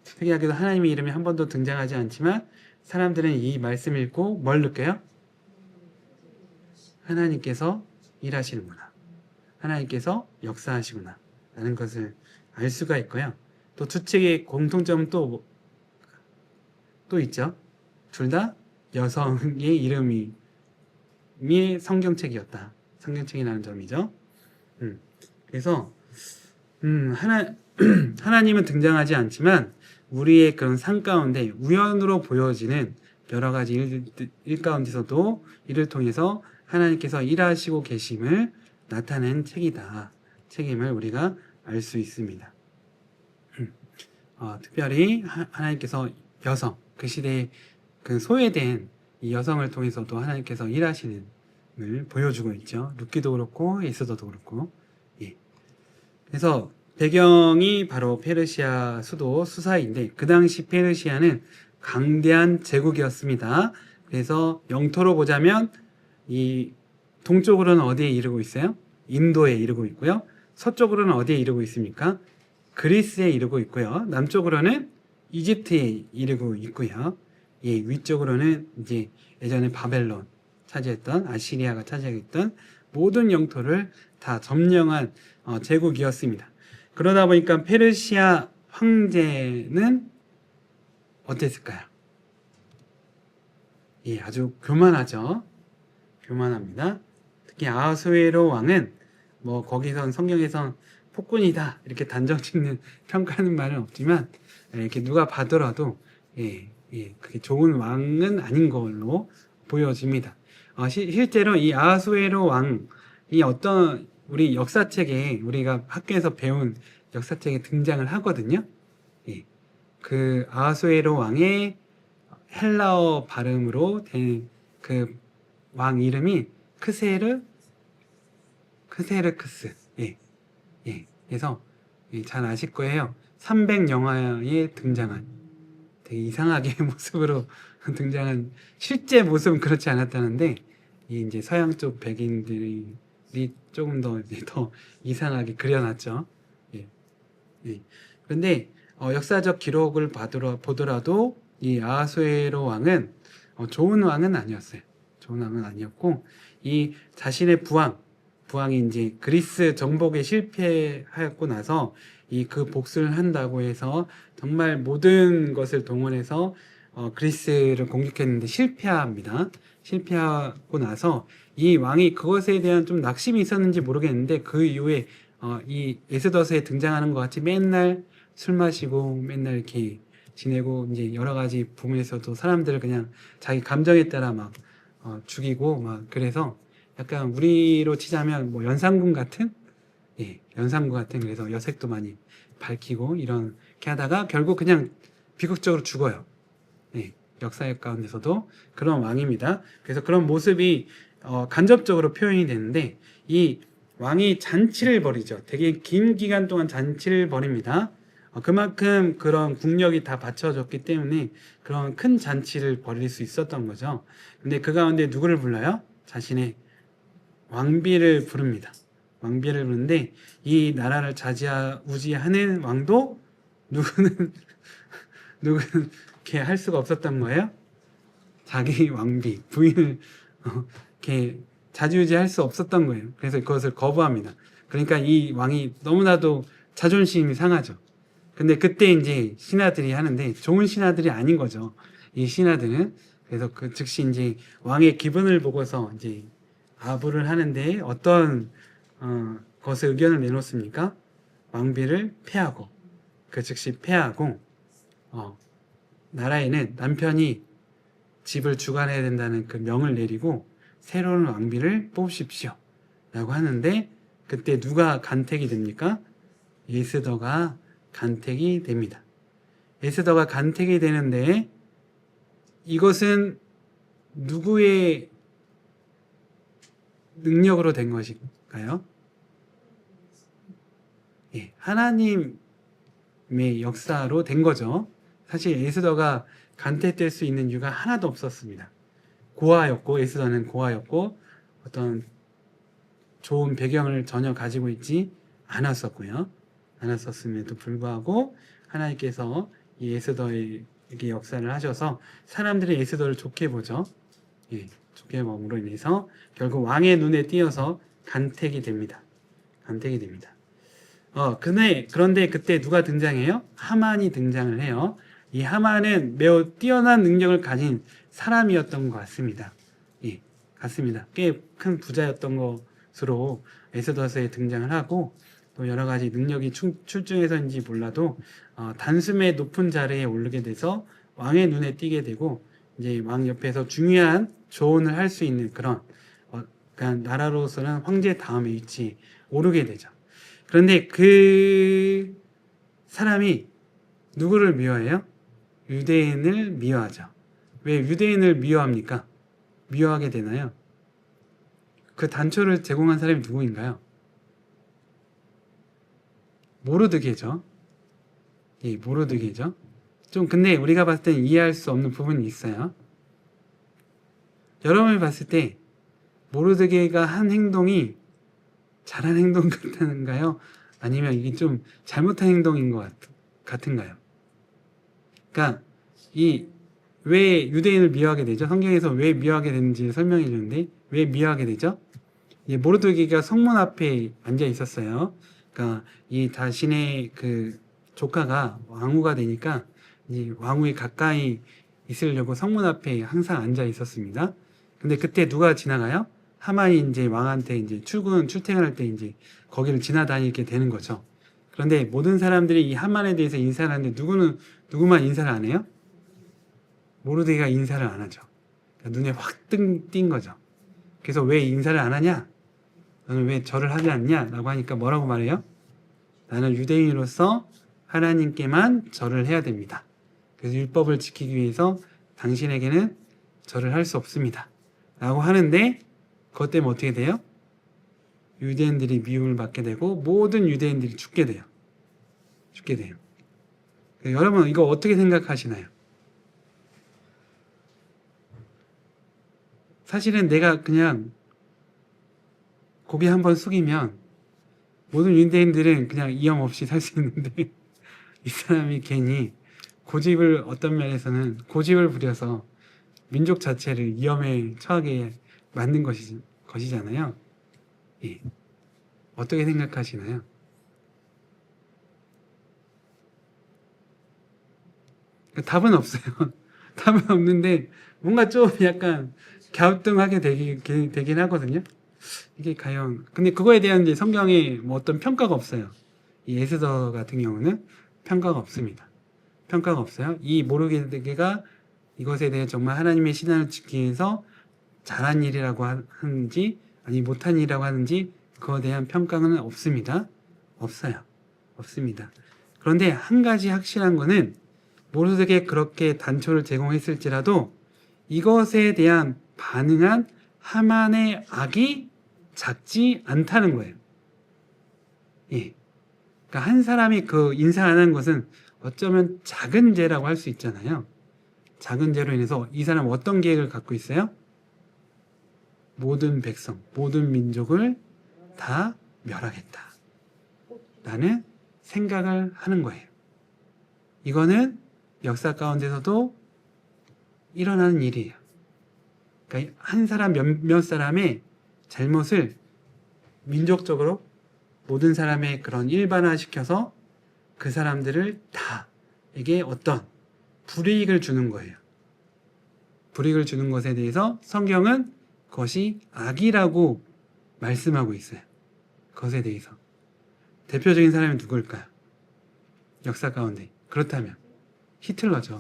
특이하게도 하나님의 이름이 한 번도 등장하지 않지만 사람들은 이 말씀을 읽고 뭘 느껴요? 하나님께서 일하시는구나. 하나님께서 역사하시구나. 라는 것을 알 수가 있고요. 또 두 책의 공통점은 또 있죠. 둘 다 여성의 이름이 성경책이었다. 성경책이라는 점이죠. 그래서 하나님은 등장하지 않지만 우리의 그런 삶 가운데 우연으로 보여지는 여러 가지 일 가운데서도 이를 통해서 하나님께서 일하시고 계심을 나타낸 책이다. 책임을 우리가 알 수 있습니다. 특별히 하나님께서 여성, 그 시대에 그 소외된 이 여성을 통해서도 하나님께서 일하시는 을 보여주고 있죠. 룻기도 그렇고 에스더도 그렇고. 예. 그래서 배경이 바로 페르시아 수도 수사인데 그 당시 페르시아는 강대한 제국이었습니다. 그래서 영토로 보자면 이 동쪽으로는 어디에 이르고 있어요? 인도에 이르고 있고요. 서쪽으로는 어디에 이르고 있습니까? 그리스에 이르고 있고요. 남쪽으로는 이집트에 이르고 있고요. 예, 위쪽으로는 이제 예전에 바벨론 차지했던 아시리아가 차지했던 모든 영토를 다 점령한 제국이었습니다. 그러다 보니까 페르시아 황제는 어땠을까요? 예, 아주 교만하죠. 교만합니다. 특히 아하수에로 왕은 뭐 거기선 성경에선 폭군이다 이렇게 단정 짓는 평가하는 말은 없지만 이렇게 누가 봐더라도 그게 좋은 왕은 아닌 걸로 보여집니다. 실제로 이 아하수에로 왕이 어떤 우리 역사책에 우리가 학교에서 배운 역사책에 등장을 하거든요. 예. 그 아하수에로 왕의 헬라어 발음으로 된 그 왕 이름이 크세르크스. 그래서 잘 아실 거예요. 300영화에 등장한 되게 이상하게 모습으로 등장한 실제 모습은 그렇지 않았다는데 이제 서양 쪽 백인들이 조금 더 이상하게 그려놨죠. 그런데 역사적 기록을 보더라도 이 아하수에로 왕은 좋은 왕은 아니었어요. 좋은 왕은 아니었고 이 자신의 부왕이 이제 그리스 정복에 실패하였고 나서 그 복수를 한다고 해서 정말 모든 것을 동원해서 그리스를 공격했는데 실패합니다. 실패하고 나서 이 왕이 그것에 대한 좀 낙심이 있었는지 모르겠는데 그 이후에 이 에스더서에 등장하는 것 같이 맨날 술 마시고 맨날 이렇게 지내고 이제 여러 가지 부분에서도 사람들을 그냥 자기 감정에 따라 막 죽이고 막 그래서 약간 우리로 치자면 뭐 연산군 같은 그래서 여색도 많이 밝히고 이렇게 하다가 결국 그냥 비극적으로 죽어요. 역사 가운데서도 그런 왕입니다. 그래서 그런 모습이 간접적으로 표현이 되는데 이 왕이 잔치를 벌이죠. 되게 긴 기간 동안 잔치를 벌입니다. 그만큼 그런 국력이 다 받쳐졌기 때문에 그런 큰 잔치를 벌일 수 있었던 거죠. 근데 그 가운데 누구를 불러요? 자신의 왕비를 부릅니다. 왕비를 부르는데 이 나라를 좌지우지하는 왕도 누구는 이렇게 할 수가 없었던 거예요. 자기 왕비 부인을 이렇게 좌지우지할 수 없었던 거예요. 그래서 그것을 거부합니다. 그러니까 이 왕이 너무나도 자존심이 상하죠. 근데 그때 이제 신하들이 하는데 좋은 신하들이 아닌 거죠. 이 신하들은 그래서 그 즉시 이제 왕의 기분을 보고서 이제 아부를 하는데 어떤 것을 의견을 내놓습니까? 왕비를 폐하고 그 즉시 폐하고 나라에는 남편이 집을 주관해야 된다는 그 명을 내리고 새로운 왕비를 뽑으십시오 라고 하는데 그때 누가 간택이 됩니까? 에스더가 간택이 됩니다. 에스더가 간택이 되는데 이것은 누구의 능력으로 된 것일까요? 예, 하나님의 역사로 된 거죠. 사실 에스더가 간택될 수 있는 이유가 하나도 없었습니다. 고아였고, 에스더는 고아였고 어떤 좋은 배경을 전혀 가지고 있지 않았었고요. 않았었음에도 불구하고 하나님께서 이 에스더에게 역사를 하셔서 사람들이 에스더를 좋게 보죠. 예, 좋게 봄으로 인해서 결국 왕의 눈에 띄어서 간택이 됩니다. 간택이 됩니다. 그런데 그때 누가 등장해요? 하만이 등장을 해요. 이 하만은 매우 뛰어난 능력을 가진 사람이었던 것 같습니다. 예, 같습니다. 꽤 큰 부자였던 것으로 에스더서에 등장을 하고 또 여러 가지 능력이 출중해서인지 몰라도 단숨에 높은 자리에 오르게 돼서 왕의 눈에 띄게 되고 이제 왕 옆에서 중요한 조언을 할 수 있는 그런 그러니까 나라로서는 황제 다음에 위치에 오르게 되죠. 그런데 그 사람이 누구를 미워해요? 유대인을 미워하죠. 왜 유대인을 미워합니까? 미워하게 되나요? 그 단초를 제공한 사람이 누구인가요? 모르드게죠. 예, 모르드게죠. 좀 근데 우리가 봤을 때 이해할 수 없는 부분이 있어요. 여러분이 봤을 때 모르드게가 한 행동이 잘한 행동 같은가요? 아니면 이게 좀 잘못한 행동인 것 같은가요? 그러니까 왜 유대인을 미워하게 되죠? 성경에서 왜 미워하게 되는지 설명해 주는데 왜 미워하게 되죠? 모르드게가 성문 앞에 앉아 있었어요. 그러니까 이 자신의 그 조카가 왕후가 되니까 이 왕후에 가까이 있으려고 성문 앞에 항상 앉아 있었습니다. 근데 그때 누가 지나가요? 하만이 이제 왕한테 이제 출퇴근할 때 이제 거기를 지나다니게 되는 거죠. 그런데 모든 사람들이 이 하만에 대해서 인사를 하는데 누구만 인사를 안 해요? 모르드게가 인사를 안 하죠. 그러니까 눈에 확 띈 거죠. 그래서 왜 인사를 안 하냐? 너는 왜 절을 하지 않냐? 라고 하니까 뭐라고 말해요? 나는 유대인으로서 하나님께만 절을 해야 됩니다. 그래서 율법을 지키기 위해서 당신에게는 절을 할 수 없습니다. 라고 하는데 그것 때문에 어떻게 돼요? 유대인들이 미움을 받게 되고 모든 유대인들이 죽게 돼요. 죽게 돼요. 여러분 이거 어떻게 생각하시나요? 사실은 내가 그냥 고개 한번 숙이면 모든 유대인들은 그냥 이염 없이 살 수 있는데 이 사람이 괜히 어떤 면에서는 고집을 부려서 민족 자체를 위험에 처하게 만든 것이잖아요. 예. 어떻게 생각하시나요? 답은 없어요. 답은 없는데 뭔가 좀 약간 갸우뚱하게 되긴 하거든요. 이게 과연 근데 그거에 대한 이제 성경에 뭐 어떤 평가가 없어요. 이 에스더 같은 경우는 평가가 없습니다. 평가가 없어요. 이 모르드게가 이것에 대해 정말 하나님의 신앙을 지키기 위해서 잘한 일이라고 하는지 아니 못한 일이라고 하는지 그거에 대한 평가는 없습니다. 없어요. 없습니다. 그런데 한 가지 확실한 거는 모르드게 그렇게 단초를 제공했을지라도 이것에 대한 반응한 하만의 악이 작지 않다는 거예요. 예. 그러니까 한 사람이 그 인사 안 하는 것은 어쩌면 작은 죄라고 할 수 있잖아요. 작은 죄로 인해서 이 사람은 어떤 계획을 갖고 있어요? 모든 백성, 모든 민족을 다 멸하겠다. 라는 생각을 하는 거예요. 이거는 역사 가운데서도 일어나는 일이에요. 그러니까 한 사람 몇몇 사람의 잘못을 민족적으로 모든 사람의 그런 일반화시켜서 그 사람들을 다에게 어떤 불이익을 주는 거예요. 불이익을 주는 것에 대해서 성경은 그것이 악이라고 말씀하고 있어요. 그것에 대해서. 대표적인 사람이 누구일까요? 역사 가운데. 그렇다면 히틀러죠.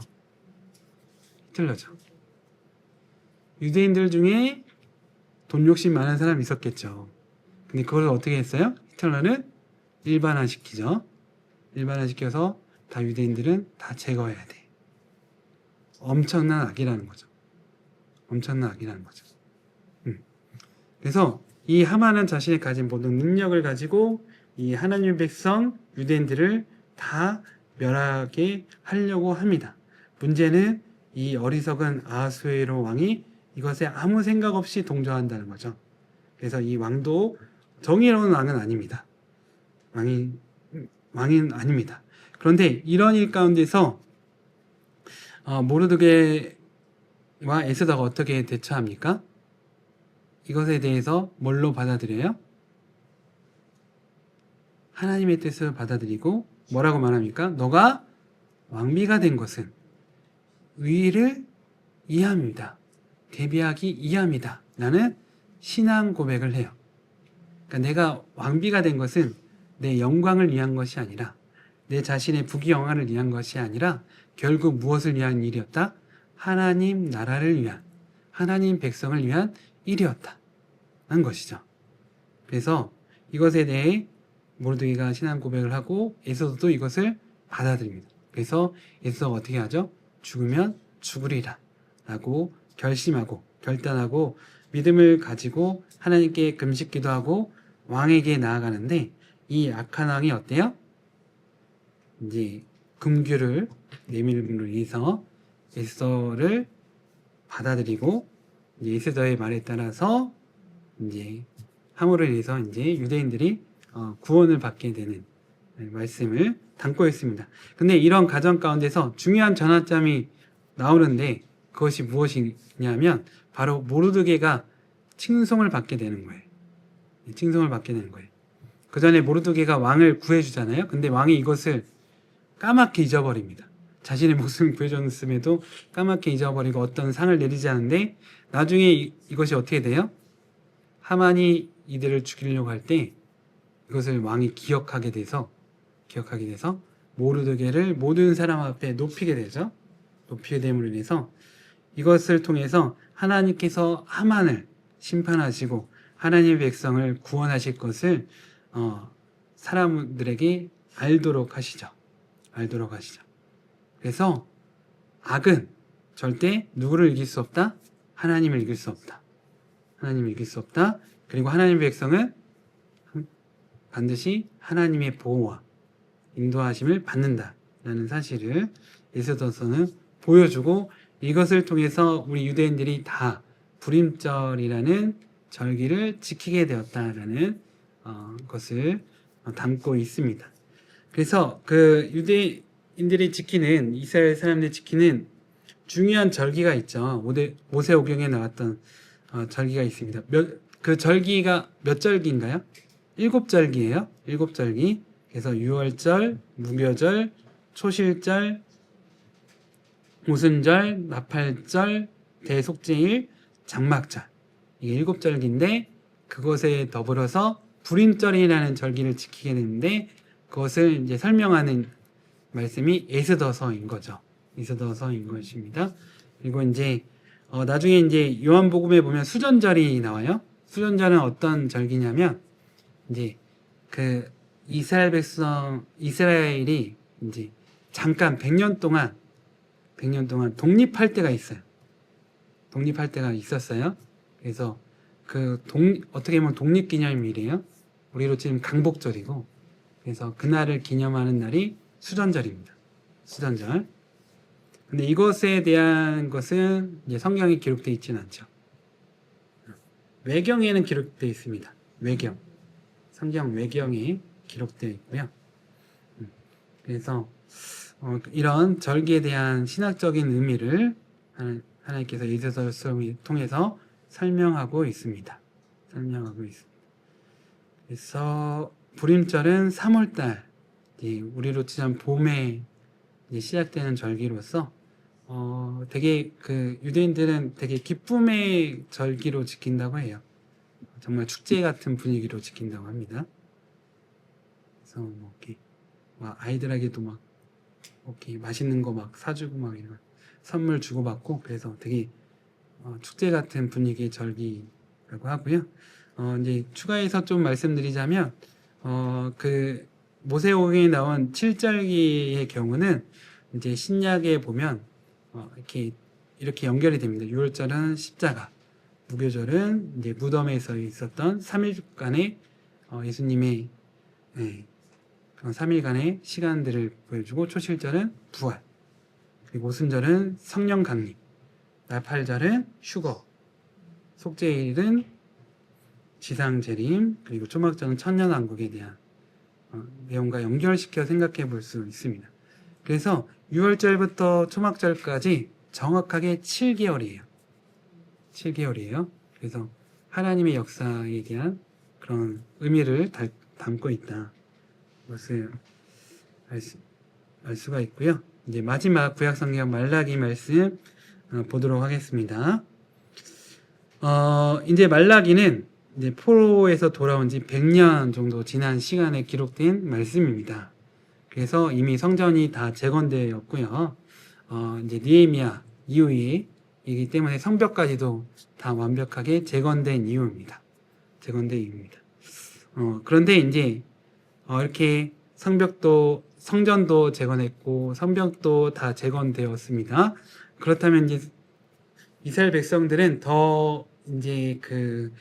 히틀러죠. 유대인들 중에 돈 욕심 많은 사람이 있었겠죠. 근데 그걸 어떻게 했어요? 히틀러는 일반화시키죠. 일반화시켜서 다 유대인들은 다 제거해야 돼. 엄청난 악이라는 거죠. 엄청난 악이라는 거죠. 그래서 이 하만은 자신이 가진 모든 능력을 가지고 이 하나님의 백성 유대인들을 다 멸하게 하려고 합니다. 문제는 이 어리석은 아하수에로 왕이 이것에 아무 생각 없이 동조한다는 거죠. 그래서 이 왕도 정의로운 왕은 아닙니다. 왕인 아닙니다. 그런데 이런 일 가운데서 모르드게와 에스더가 어떻게 대처합니까? 이것에 대해서 뭘로 받아들여요? 하나님의 뜻을 받아들이고 뭐라고 말합니까? 너가 왕비가 된 것은 의를 이해합니다. 대비하기 이해합니다. 라는 신앙 고백을 해요. 그러니까 내가 왕비가 된 것은 내 영광을 위한 것이 아니라 내 자신의 부귀영화를 위한 것이 아니라 결국 무엇을 위한 일이었다? 하나님 나라를 위한, 하나님 백성을 위한 일이었다 는 것이죠. 그래서 이것에 대해 모르드게가 신앙 고백을 하고 에스더도 이것을 받아들입니다. 그래서 에스더가 어떻게 하죠? 죽으면 죽으리라 라고 결심하고 결단하고 믿음을 가지고 하나님께 금식 기도하고 왕에게 나아가는데, 이 악한 왕이 어때요? 이제 금규를 내밀음으로 인해서 에스더를 받아들이고 이제 에스더의 말에 따라서 이제 함으로 인해서 이제 유대인들이 구원을 받게 되는 말씀을 담고 있습니다. 근데 이런 가정 가운데서 중요한 전환점이 나오는데 그것이 무엇이냐면 바로 모르드게가 칭송을 받게 되는 거예요. 칭송을 받게 되는 거예요. 그 전에 모르드게가 왕을 구해주잖아요. 근데 왕이 이것을 까맣게 잊어버립니다. 자신의 목숨을 구해줬음에도 까맣게 잊어버리고 어떤 상을 내리지 않는데 나중에 이것이 어떻게 돼요? 하만이 이들을 죽이려고 할 때 이것을 왕이 기억하게 돼서 모르드게를 모든 사람 앞에 높이게 되죠. 높이게 됨으로 인해서 이것을 통해서 하나님께서 하만을 심판하시고 하나님의 백성을 구원하실 것을 사람들에게 알도록 하시죠. 그래서 악은 절대 누구를 이길 수 없다? 하나님을 이길 수 없다. 그리고 하나님의 백성은 반드시 하나님의 보호와 인도하심을 받는다라는 사실을 에스더서는 보여주고, 이것을 통해서 우리 유대인들이 다 불임절이라는 절기를 지키게 되었다라는 것을 담고 있습니다. 그래서 그 유대인들이 지키는, 이스라엘 사람들이 지키는 중요한 절기가 있죠. 모세오경에 나왔던 절기가 있습니다. 그 절기가 몇 절기인가요? 7절기예요. 7절기. 그래서 유월절, 무교절, 초실절, 오순절, 나팔절, 대속제일, 장막절. 이게 7절기인데 그것에 더불어서 불임절이라는 절기를 지키게 되는데 그것을 이제 설명하는 말씀이 에스더서인 거죠. 에스더서인 것입니다. 그리고 이제 나중에 이제 요한복음에 보면 수전절이 나와요. 수전절은 어떤 절기냐면 이제 그 이스라엘이 이제 잠깐 100년 동안 독립할 때가 있어요. 독립할 때가 있었어요. 그래서 어떻게 보면 독립기념일이에요. 우리로 치면 강복절이고, 그래서 그날을 기념하는 날이 수전절입니다. 수전절. 근데 이것에 대한 것은 이제 성경에 기록되어 있지는 않죠. 외경에는 기록되어 있습니다. 성경 외경에 기록되어 있고요. 그래서 이런 절기에 대한 신학적인 의미를 하나님께서 에스더서를 통해서 설명하고 있습니다. 그래서 불임절은 3월달, 우리로 치면 봄에 시작되는 절기로서 되게 유대인들은 되게 기쁨의 절기로 지킨다고 해요. 정말 축제 같은 분위기로 지킨다고 합니다. 그래서 이렇게 막 아이들에게도 막 이렇게 맛있는 거 막 사주고 막 이런 선물 주고받고, 그래서 되게 축제 같은 분위기의 절기라고 하고요. 이제 추가해서 좀 말씀드리자면 모세오경에 나온 7절기의 경우는 이제 신약에 보면 이렇게 연결이 됩니다. 6월절은 십자가, 무교절은 이제 무덤에서 있었던 3일간의 예수님의 그런 3일간의 시간들을 보여주고, 초실절은 부활, 그리고 오순절은 성령 강림, 나팔절은 휴거, 속죄일은 지상 재림, 그리고 초막절은 천년왕국에 대한 내용과 연결시켜 생각해 볼 수 있습니다. 그래서 6월절부터 초막절까지 정확하게 7개월이에요. 7개월이에요. 그래서 하나님의 역사에 대한 그런 의미를 담고 있다. 그것을 알 수가 있고요. 이제 마지막 구약성경 말라기 말씀 보도록 하겠습니다. 이제 말라기는 이제 포로에서 돌아온 지 100년 정도 지난 시간에 기록된 말씀입니다. 그래서 이미 성전이 다 재건되었고요. 이제 느헤미야 이후이기 때문에 성벽까지도 다 완벽하게 재건된 이유입니다. 그런데 이제 이렇게 성전도 재건했고 성벽도 다 재건되었습니다. 그렇다면 이제 이스라엘 백성들은 더 이제 그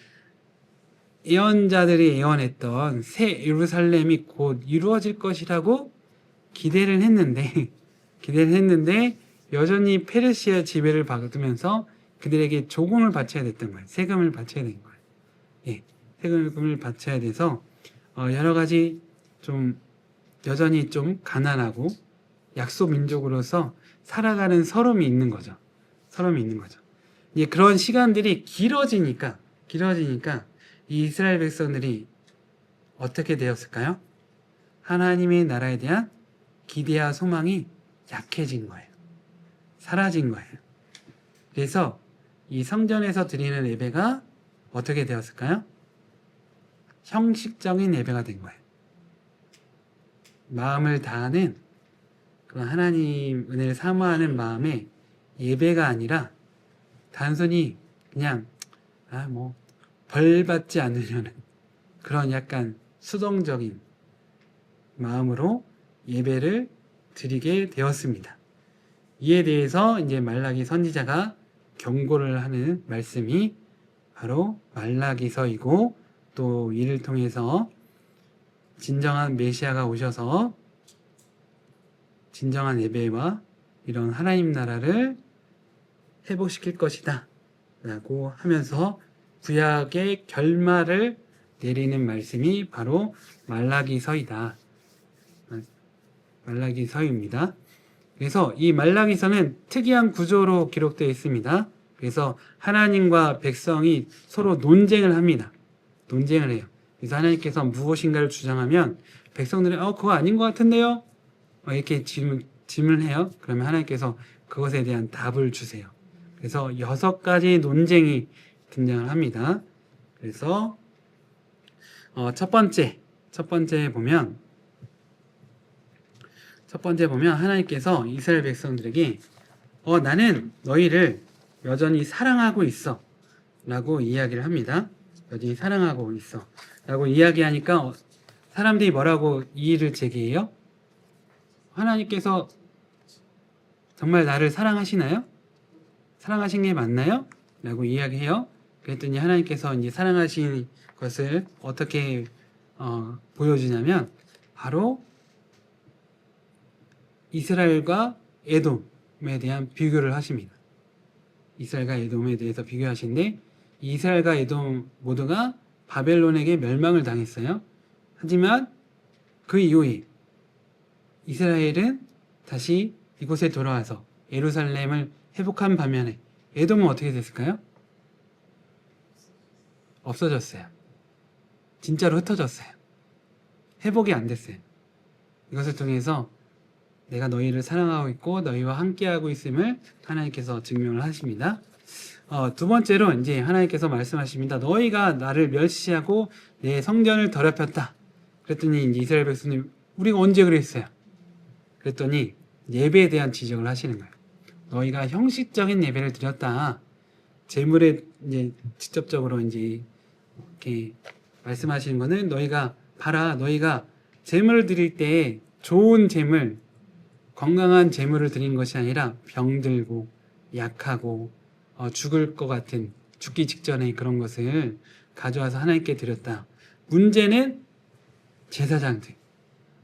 예언자들이 예언했던 새 예루살렘이 곧 이루어질 것이라고 기대를 했는데 여전히 페르시아 지배를 받으면서 그들에게 조공을 바쳐야 됐던 거예요. 세금을 바쳐야 된 거예요. 예, 세금을 바쳐야 돼서 여러 가지 좀 여전히 좀 가난하고 약소 민족으로서 살아가는 서름이 있는 거죠. 예, 그런 시간들이 길어지니까 이 이스라엘 백성들이 어떻게 되었을까요? 하나님의 나라에 대한 기대와 소망이 약해진 거예요. 사라진 거예요. 그래서 이 성전에서 드리는 예배가 어떻게 되었을까요? 형식적인 예배가 된 거예요. 마음을 다하는 그 하나님 은혜를 사모하는 마음의 예배가 아니라 단순히 그냥 벌 받지 않으려는 그런 약간 수동적인 마음으로 예배를 드리게 되었습니다. 이에 대해서 이제 말라기 선지자가 경고를 하는 말씀이 바로 말라기서이고, 또 이를 통해서 진정한 메시아가 오셔서 진정한 예배와 이런 하나님 나라를 회복시킬 것이다 라고 하면서 구약의 결말을 내리는 말씀이 바로 말라기서입니다. 그래서 이 말라기서는 특이한 구조로 기록되어 있습니다. 그래서 하나님과 백성이 서로 논쟁을 합니다. 논쟁을 해요. 그래서 하나님께서 무엇인가를 주장하면 백성들이 그거 아닌 것 같은데요? 이렇게 질문해요. 그러면 하나님께서 그것에 대한 답을 주세요. 그래서 6가지 논쟁이 등장을 합니다. 그래서 첫 번째 보면 하나님께서 이스라엘 백성들에게 나는 너희를 여전히 사랑하고 있어 라고 이야기를 합니다. 여전히 사랑하고 있어 라고 이야기하니까 사람들이 뭐라고 이의를 제기해요? 하나님께서 정말 나를 사랑하시나요? 사랑하신 게 맞나요? 라고 이야기해요. 그랬더니 하나님께서 이제 사랑하신 것을 어떻게 보여주냐면 바로 이스라엘과 에돔에 대한 비교를 하십니다. 이스라엘과 에돔에 대해서 비교하시는데, 이스라엘과 에돔 모두가 바벨론에게 멸망을 당했어요. 하지만 그 이후에 이스라엘은 다시 이곳에 돌아와서 예루살렘을 회복한 반면에 에돔은 어떻게 됐을까요? 없어졌어요. 진짜로 흩어졌어요. 회복이 안 됐어요. 이것을 통해서 내가 너희를 사랑하고 있고 너희와 함께하고 있음을 하나님께서 증명을 하십니다. 두 번째로 이제 하나님께서 말씀하십니다. 너희가 나를 멸시하고 내 성전을 더럽혔다. 그랬더니 이제 이스라엘 백성님, 우리가 언제 그랬어요? 그랬더니 예배에 대한 지적을 하시는 거예요. 너희가 형식적인 예배를 드렸다. 제물에 이제 직접적으로 이제 이렇게 말씀하시는 거는 너희가 재물을 드릴 때 좋은 재물, 건강한 재물을 드린 것이 아니라 병들고 약하고 죽을 것 같은 죽기 직전에 그런 것을 가져와서 하나님께 드렸다. 문제는 제사장들이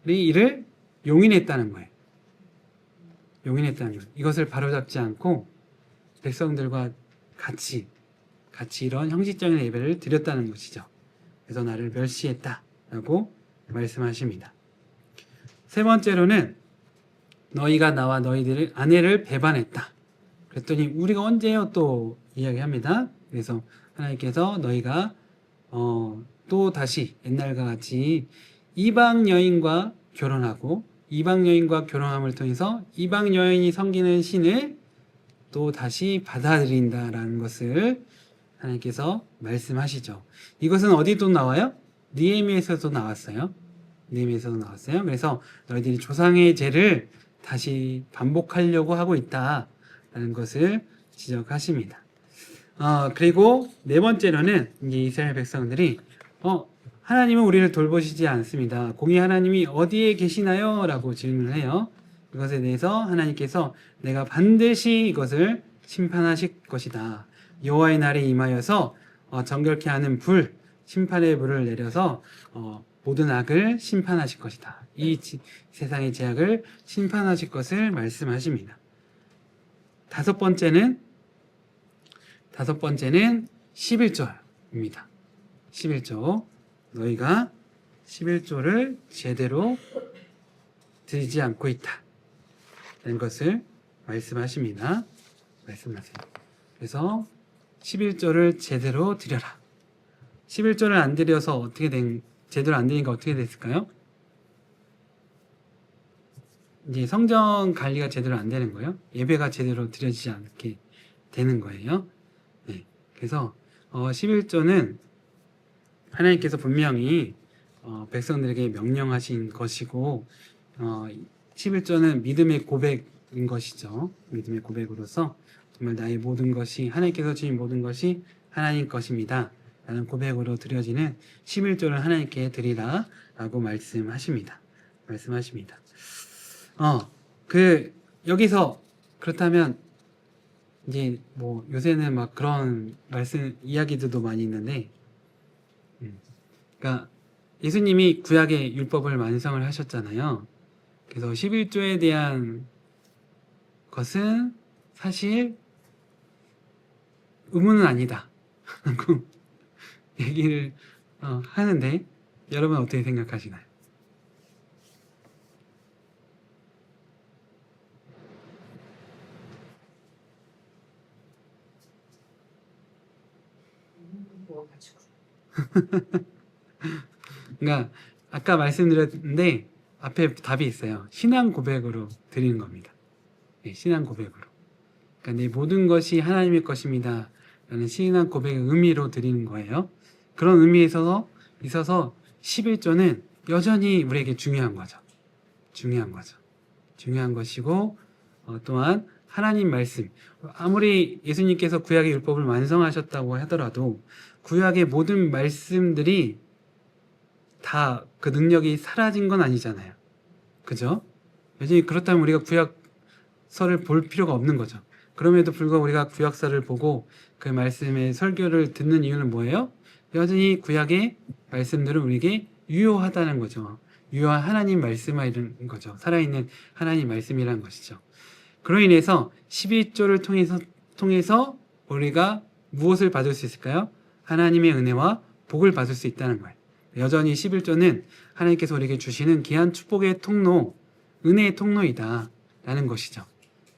이를 용인했다는 거예요. 용인했다는 거예요. 이것을 바로잡지 않고 백성들과 같이 이런 형식적인 예배를 드렸다는 것이죠. 그래서 나를 멸시했다라고 말씀하십니다. 세 번째로는 너희가 나와 너희들의 아내를 배반했다. 그랬더니 우리가 언제요? 또 이야기합니다. 그래서 하나님께서 너희가 또 다시 옛날과 같이 이방 여인과 결혼하고 이방 여인과 결혼함을 통해서 이방 여인이 섬기는 신을 또 다시 받아들인다라는 것을 하나님께서 말씀하시죠. 이것은 어디도 나와요? 느헤미야에서도 나왔어요. 느헤미야에서도 나왔어요. 그래서 너희들이 조상의 죄를 다시 반복하려고 하고 있다라는 것을 지적하십니다. 그리고 네 번째로는 이제 이스라엘 백성들이 하나님은 우리를 돌보시지 않습니다. 공의 하나님이 어디에 계시나요? 라고 질문을 해요. 이것에 대해서 하나님께서 내가 반드시 이것을 심판하실 것이다. 여호와의 날에 임하여서 정결케 하는 불, 심판의 불을 내려서 모든 악을 심판하실 것이다. 이 세상의 죄악을 심판하실 것을 말씀하십니다. 다섯 번째는 11조입니다. 11조. 너희가 11조를 제대로 드리지 않고 있다. 라는 것을 말씀하십니다. 말씀하세요. 그래서 11조를 제대로 드려라. 11조를 안 드려서 제대로 안 드리니까 어떻게 됐을까요? 이제 성전 관리가 제대로 안 되는 거예요. 예배가 제대로 드려지지 않게 되는 거예요. 네. 그래서 11조는 하나님께서 분명히 백성들에게 명령하신 것이고 11조는 믿음의 고백인 것이죠. 믿음의 고백으로서 정말 나의 모든 것이 하나님께서 주신 모든 것이 하나님 것입니다. 라는 고백으로 드려지는 11조를 하나님께 드리라 라고 말씀하십니다. 여기서 그렇다면 이제 뭐 요새는 막 그런 이야기들도 많이 있는데 그러니까 예수님이 구약의 율법을 완성을 하셨잖아요. 그래서 11조에 대한 것은 사실 의무는 아니다. 라고 얘기를 하는데 여러분 어떻게 생각하시나요? 그러니까 아까 말씀드렸는데 앞에 답이 있어요. 신앙 고백으로 드리는 겁니다. 네, 신앙 고백으로. 그러니까 내 모든 것이 하나님의 것입니다. 라는 신앙 고백의 의미로 드리는 거예요. 그런 의미에 있어서 11조는 여전히 우리에게 중요한 거죠. 중요한 것이고 또한 하나님 말씀. 아무리 예수님께서 구약의 율법을 완성하셨다고 하더라도 구약의 모든 말씀들이 다 그 능력이 사라진 건 아니잖아요. 그죠? 여전히 그렇다면 우리가 구약서를 볼 필요가 없는 거죠. 그럼에도 불구하고 우리가 구약서를 보고 그 말씀의 설교를 듣는 이유는 뭐예요? 여전히 구약의 말씀들은 우리에게 유효하다는 거죠. 유효한 하나님 말씀이라는 거죠. 살아있는 하나님 말씀이라는 것이죠. 그로 인해서 11조를 통해서 우리가 무엇을 받을 수 있을까요? 하나님의 은혜와 복을 받을 수 있다는 거예요. 여전히 11조는 하나님께서 우리에게 주시는 귀한 축복의 통로, 은혜의 통로이다 라는 것이죠.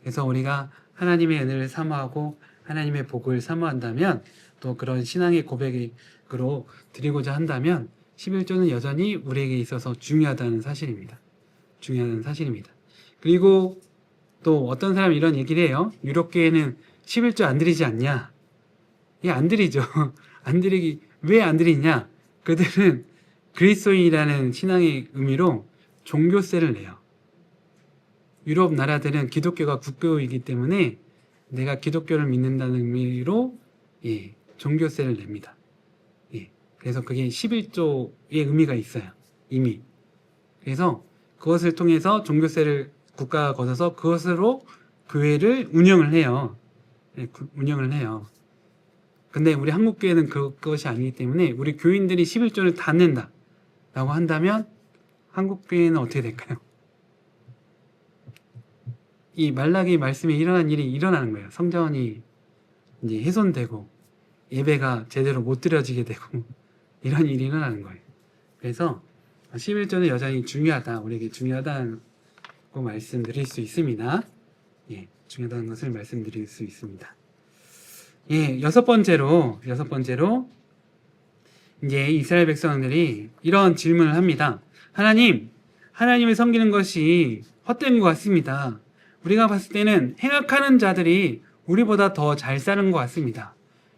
그래서 우리가 하나님의 은혜를 사모하고 하나님의 복을 사모한다면 또 그런 신앙의 고백으로 드리고자 한다면 11조는 여전히 우리에게 있어서 중요하다는 사실입니다. 그리고 또 어떤 사람이 이런 얘기를 해요. 유럽교회는 11조 안 드리지 않냐? 예, 안 드리죠. 왜 안 드리냐? 그들은 그리스도인이라는 신앙의 의미로 종교세를 내요. 유럽 나라들은 기독교가 국교이기 때문에 내가 기독교를 믿는다는 의미로 종교세를 냅니다. 그래서 그게 11조의 의미가 있어요. 이미. 그래서 그것을 통해서 종교세를 국가가 걷어서 그것으로 교회를 운영을 해요. 네, 운영을 해요. 근데 우리 한국교회는 그것이 아니기 때문에 우리 교인들이 11조를 다 낸다 라고 한다면 한국교회는 어떻게 될까요? 이 말라기 말씀에 일어난 일이 일어나는 거예요. 성전이 이제 훼손되고 예배가 제대로 못 드려지게 되고 이런 일이 일어나는 거예요. 그래서 11조는 여전히 중요하다, 우리에게 중요하다고 말씀드릴 수 있습니다. 예, 중요하다는 것을 말씀드릴 수 있습니다. 예, 여섯 번째로 이제 이스라엘 백성들이 이런 질문을 합니다. 하나님을 섬기는 것이 헛된 것 같습니다. 우리가 봤을 때는 행악하는 자들이 우리보다 더 잘 사는 것 같습니다.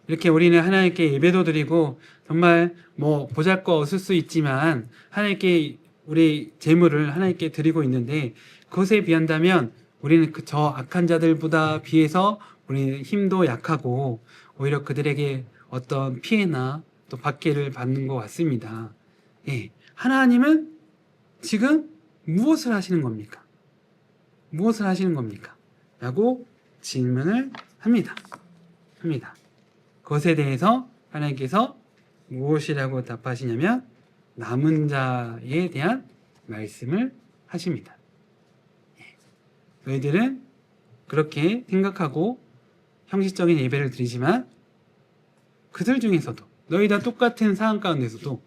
이렇게 우리는 하나님께 예배도 드리고 정말 뭐 보잘것 없을 수 있지만 하나님께 우리 재물을 하나님께 드리고 있는데 그것에 비한다면 우리는 저 악한 자들보다 비해서 우리는 힘도 약하고 오히려 그들에게 어떤 피해나 또 박해를 받는 것 같습니다. 예, 하나님은 지금 무엇을 하시는 겁니까? 무엇을 하시는 겁니까? 라고 질문을 합니다. 그것에 대해서 하나님께서 무엇이라고 답하시냐면 남은 자에 대한 말씀을 하십니다. 너희들은 그렇게 생각하고 형식적인 예배를 드리지만 그들 중에서도 너희다 똑같은 상황 가운데서도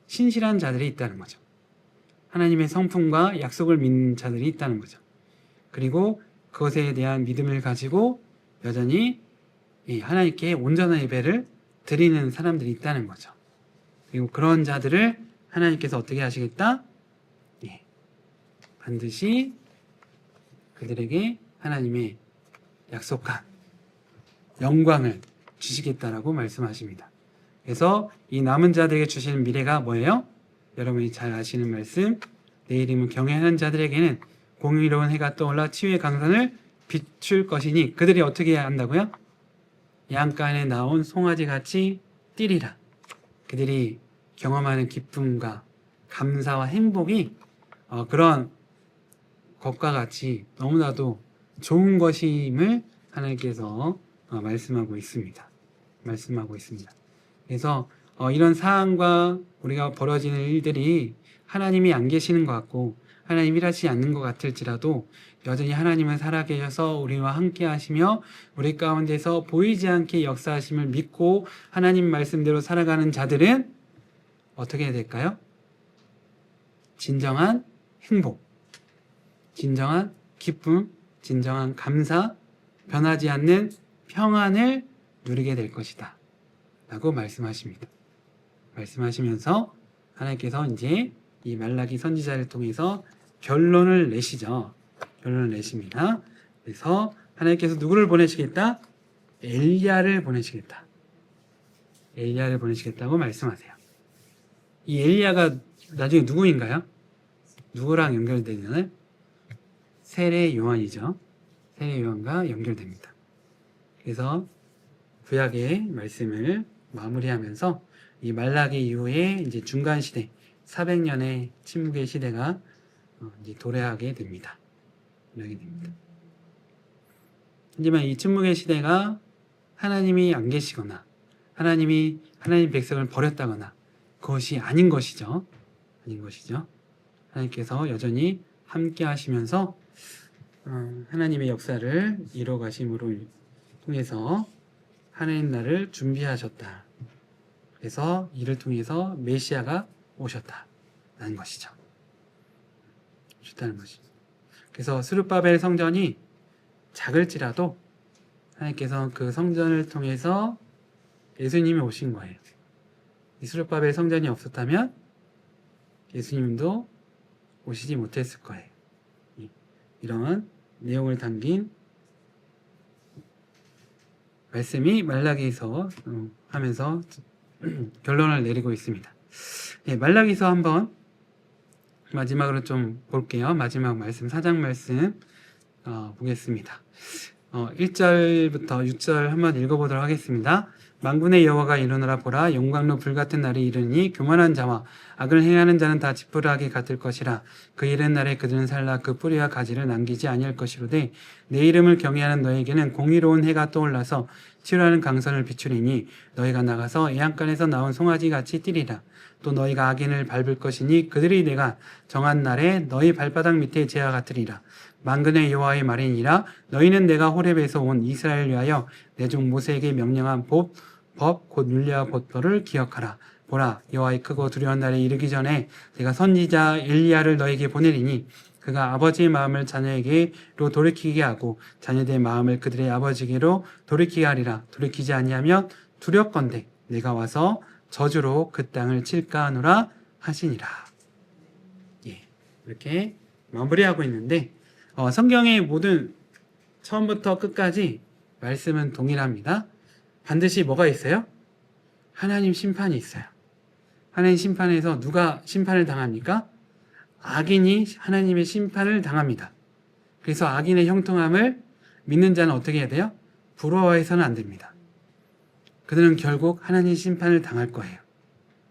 신실한 자들이 있다는 거죠. 하나님의 성품과 약속을 믿는 자들이 있다는 거죠. 그리고 그것에 대한 믿음을 가지고 여전히 하나님께 온전한 예배를 드리는 사람들이 있다는 거죠. 그리고 그런 자들을 하나님께서 어떻게 하시겠다? 반드시 그들에게 하나님의 약속한 영광을 주시겠다라고 말씀하십니다. 그래서 이 남은 자들에게 주시는 미래가 뭐예요? 여러분이 잘 아시는 말씀, 내 이름을 경외하는 자들에게는 공의로운 해가 떠올라 치유의 강산을 비출 것이니 그들이 어떻게 한다고요? 양간에 나온 송아지 같이 뛰리라. 그들이 경험하는 기쁨과 감사와 행복이 그런 것과 같이 너무나도 좋은 것임을 하나님께서 말씀하고 있습니다. 그래서 이런 상황과 우리가 벌어지는 일들이 하나님이 안 계시는 것 같고 하나님이 일하시지 않는 것 같을지라도 여전히 하나님은 살아계셔서 우리와 함께 하시며 우리 가운데서 보이지 않게 역사하심을 믿고 하나님 말씀대로 살아가는 자들은 어떻게 해야 될까요? 진정한 행복, 진정한 기쁨, 진정한 감사, 변하지 않는 평안을 누리게 될 것이다 라고 말씀하십니다. 말씀하시면서 하나님께서 이제 이 말라기 선지자를 통해서 결론을 내십니다. 그래서 하나님께서 누구를 보내시겠다? 엘리야를 보내시겠다고 말씀하세요. 이 엘리야가 나중에 누구인가요? 누구랑 연결되냐면 세례 요한이죠. 세례 요한과 연결됩니다. 그래서 구약의 말씀을 마무리하면서 이 말라기 이후에 이제 중간 시대 400년의 침묵의 시대가 이제 도래하게 됩니다. 하지만 이 침묵의 시대가 하나님이 안 계시거나 하나님 백성을 버렸다거나 그것이 아닌 것이죠. 하나님께서 여전히 함께 하시면서 하나님의 역사를 이뤄 가심으로 통해서 하나님 나라를 준비하셨다. 그래서 이를 통해서 메시아가 오셨다는 것이죠. 그래서 스룹바벨 성전이 작을지라도 하나님께서 그 성전을 통해서 예수님이 오신 거예요. 이 스룹바벨 성전이 없었다면 예수님도 오시지 못했을 거예요. 이런 내용을 담긴 말씀이 말라기서 하면서 결론을 내리고 있습니다. 말라기서 한번 마지막으로 좀 볼게요. 마지막 말씀, 4장 말씀 보겠습니다. 1절부터 6절 한번 읽어보도록 하겠습니다. 만군의 여호와가 이르노라. 보라, 영광로 불같은 날이 이르니 교만한 자와 악을 행하는 자는 다 지푸라기 같을 것이라. 그 이른 날에 그들은 살라 그 뿌리와 가지를 남기지 아니할 것이로되 내 이름을 경외하는 너에게는 공의로운 해가 떠올라서 치료하는 강선을 비추리니 너희가 나가서 애양간에서 나온 송아지 같이 뛰리라. 또 너희가 악인을 밟을 것이니 그들이 내가 정한 날에 너희 발바닥 밑에 재와 같으리라. 만군의 여호와의 말이니라. 너희는 내가 호렙에서 온 이스라엘 위하여 내 종 모세에게 명령한 법 곧 율례와 법도를 기억하라. 보라, 여호와의 크고 두려운 날에 이르기 전에 내가 선지자 엘리야를 너에게 보내리니 그가 아버지의 마음을 자녀에게로 돌이키게 하고 자녀들의 마음을 그들의 아버지에게로 돌이키게 하리라. 돌이키지 아니하면 두렵건대 내가 와서 저주로 그 땅을 칠까 하노라 하시니라. 예, 이렇게 마무리하고 있는데 성경의 모든 처음부터 끝까지 말씀은 동일합니다. 반드시 뭐가 있어요? 하나님 심판이 있어요. 하나님 심판에서 누가 심판을 당합니까? 악인이 하나님의 심판을 당합니다. 그래서 악인의 형통함을 믿는 자는 어떻게 해야 돼요? 부러워해서는 안 됩니다. 그들은 결국 하나님 심판을 당할 거예요.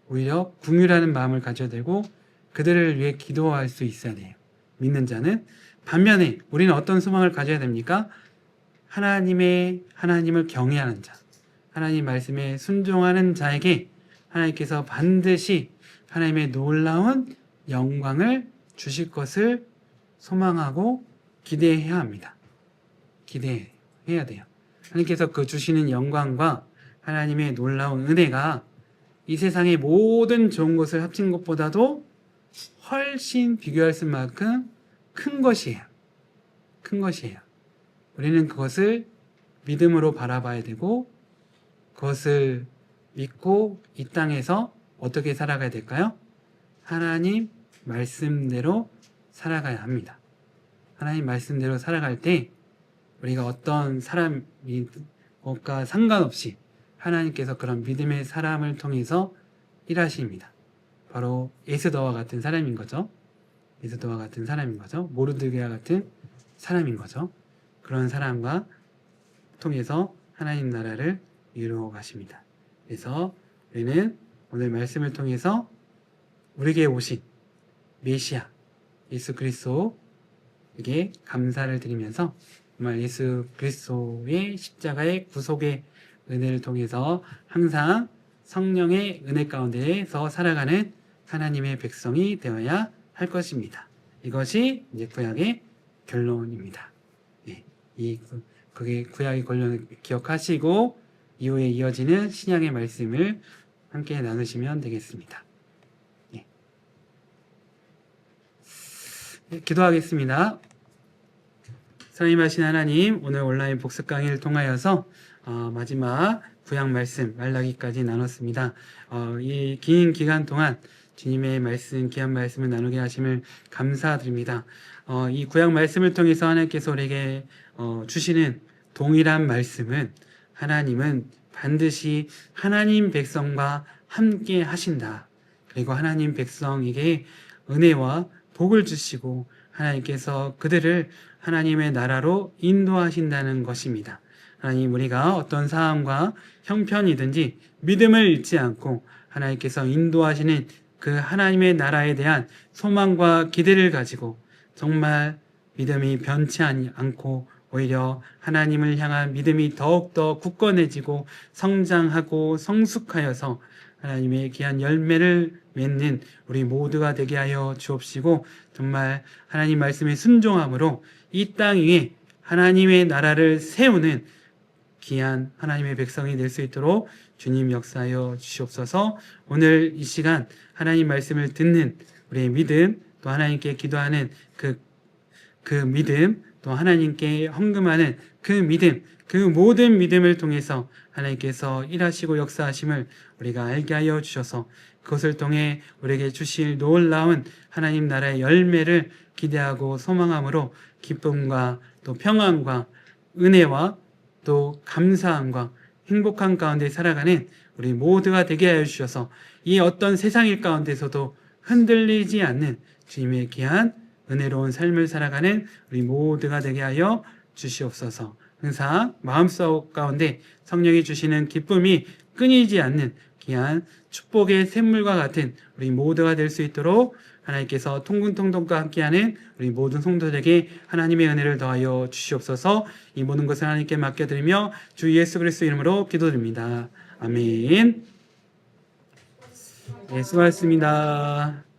오히려 긍휼하는 마음을 가져야 되고 그들을 위해 기도할 수 있어야 돼요. 믿는 자는. 반면에 우리는 어떤 소망을 가져야 됩니까? 하나님을 경외하는 자, 하나님 말씀에 순종하는 자에게 하나님께서 반드시 하나님의 놀라운 영광을 주실 것을 소망하고 기대해야 합니다. 기대해야 돼요. 하나님께서 그 주시는 영광과 하나님의 놀라운 은혜가 이 세상의 모든 좋은 것을 합친 것보다도 훨씬 비교할 수 만큼 큰 것이에요. 큰 것이에요. 우리는 그것을 믿음으로 바라봐야 되고 그것을 믿고 이 땅에서 어떻게 살아가야 될까요? 하나님 말씀대로 살아가야 합니다. 하나님 말씀대로 살아갈 때 우리가 어떤 사람과 상관없이 하나님께서 그런 믿음의 사람을 통해서 일하십니다. 바로 에스더와 같은 사람인 거죠. 에스더와 같은 사람인 거죠. 모르드게와 같은 사람인 거죠. 그런 사람과 통해서 하나님 나라를 이루어 가십니다. 그래서 우리는 오늘 말씀을 통해서 우리에게 오신 메시아 예수 그리스도에게 감사를 드리면서 정말 예수 그리스도의 십자가의 구속의 은혜를 통해서 항상 성령의 은혜 가운데에서 살아가는 하나님의 백성이 되어야 할 것입니다. 이것이 이제 구약의 결론입니다. 네, 그게 구약의 결론을 기억하시고 이후에 이어지는 신약의 말씀을 함께 나누시면 되겠습니다. 네. 네, 기도하겠습니다. 사랑하신 하나님, 오늘 온라인 복습 강의를 통하여서 마지막 구약 말씀 말라기까지 나눴습니다. 이 긴 기간 동안 주님의 말씀, 귀한 말씀을 나누게 하심을 감사드립니다. 이 구약 말씀을 통해서 하나님께서 우리에게 주시는 동일한 말씀은 하나님은 반드시 하나님 백성과 함께 하신다. 그리고 하나님 백성에게 은혜와 복을 주시고 하나님께서 그들을 하나님의 나라로 인도하신다는 것입니다. 하나님, 우리가 어떤 상황과 형편이든지 믿음을 잃지 않고 하나님께서 인도하시는 그 하나님의 나라에 대한 소망과 기대를 가지고 정말 믿음이 변치 않고 오히려 하나님을 향한 믿음이 더욱더 굳건해지고 성장하고 성숙하여서 하나님의 귀한 열매를 맺는 우리 모두가 되게 하여 주옵시고 정말 하나님 말씀에 순종함으로 이 땅 위에 하나님의 나라를 세우는 귀한 하나님의 백성이 될 수 있도록 주님 역사하여 주시옵소서. 오늘 이 시간 하나님 말씀을 듣는 우리의 믿음, 또 하나님께 기도하는 그 믿음, 또 하나님께 헌금하는 그 믿음, 그 모든 믿음을 통해서 하나님께서 일하시고 역사하심을 우리가 알게 하여 주셔서 그것을 통해 우리에게 주실 놀라운 하나님 나라의 열매를 기대하고 소망함으로 기쁨과 또 평안과 은혜와 또 감사함과 행복한 가운데 살아가는 우리 모두가 되게 하여 주셔서 이 어떤 세상일 가운데서도 흔들리지 않는 주님의 귀한 은혜로운 삶을 살아가는 우리 모두가 되게 하여 주시옵소서. 항상 마음속 가운데 성령이 주시는 기쁨이 끊이지 않는 귀한 축복의 샘물과 같은 우리 모두가 될 수 있도록 하나님께서 통근통독과 함께하는 우리 모든 성도들에게 하나님의 은혜를 더하여 주시옵소서. 이 모든 것을 하나님께 맡겨드리며 주 예수 그리스도 이름으로 기도드립니다. 아멘. 네, 수고하셨습니다.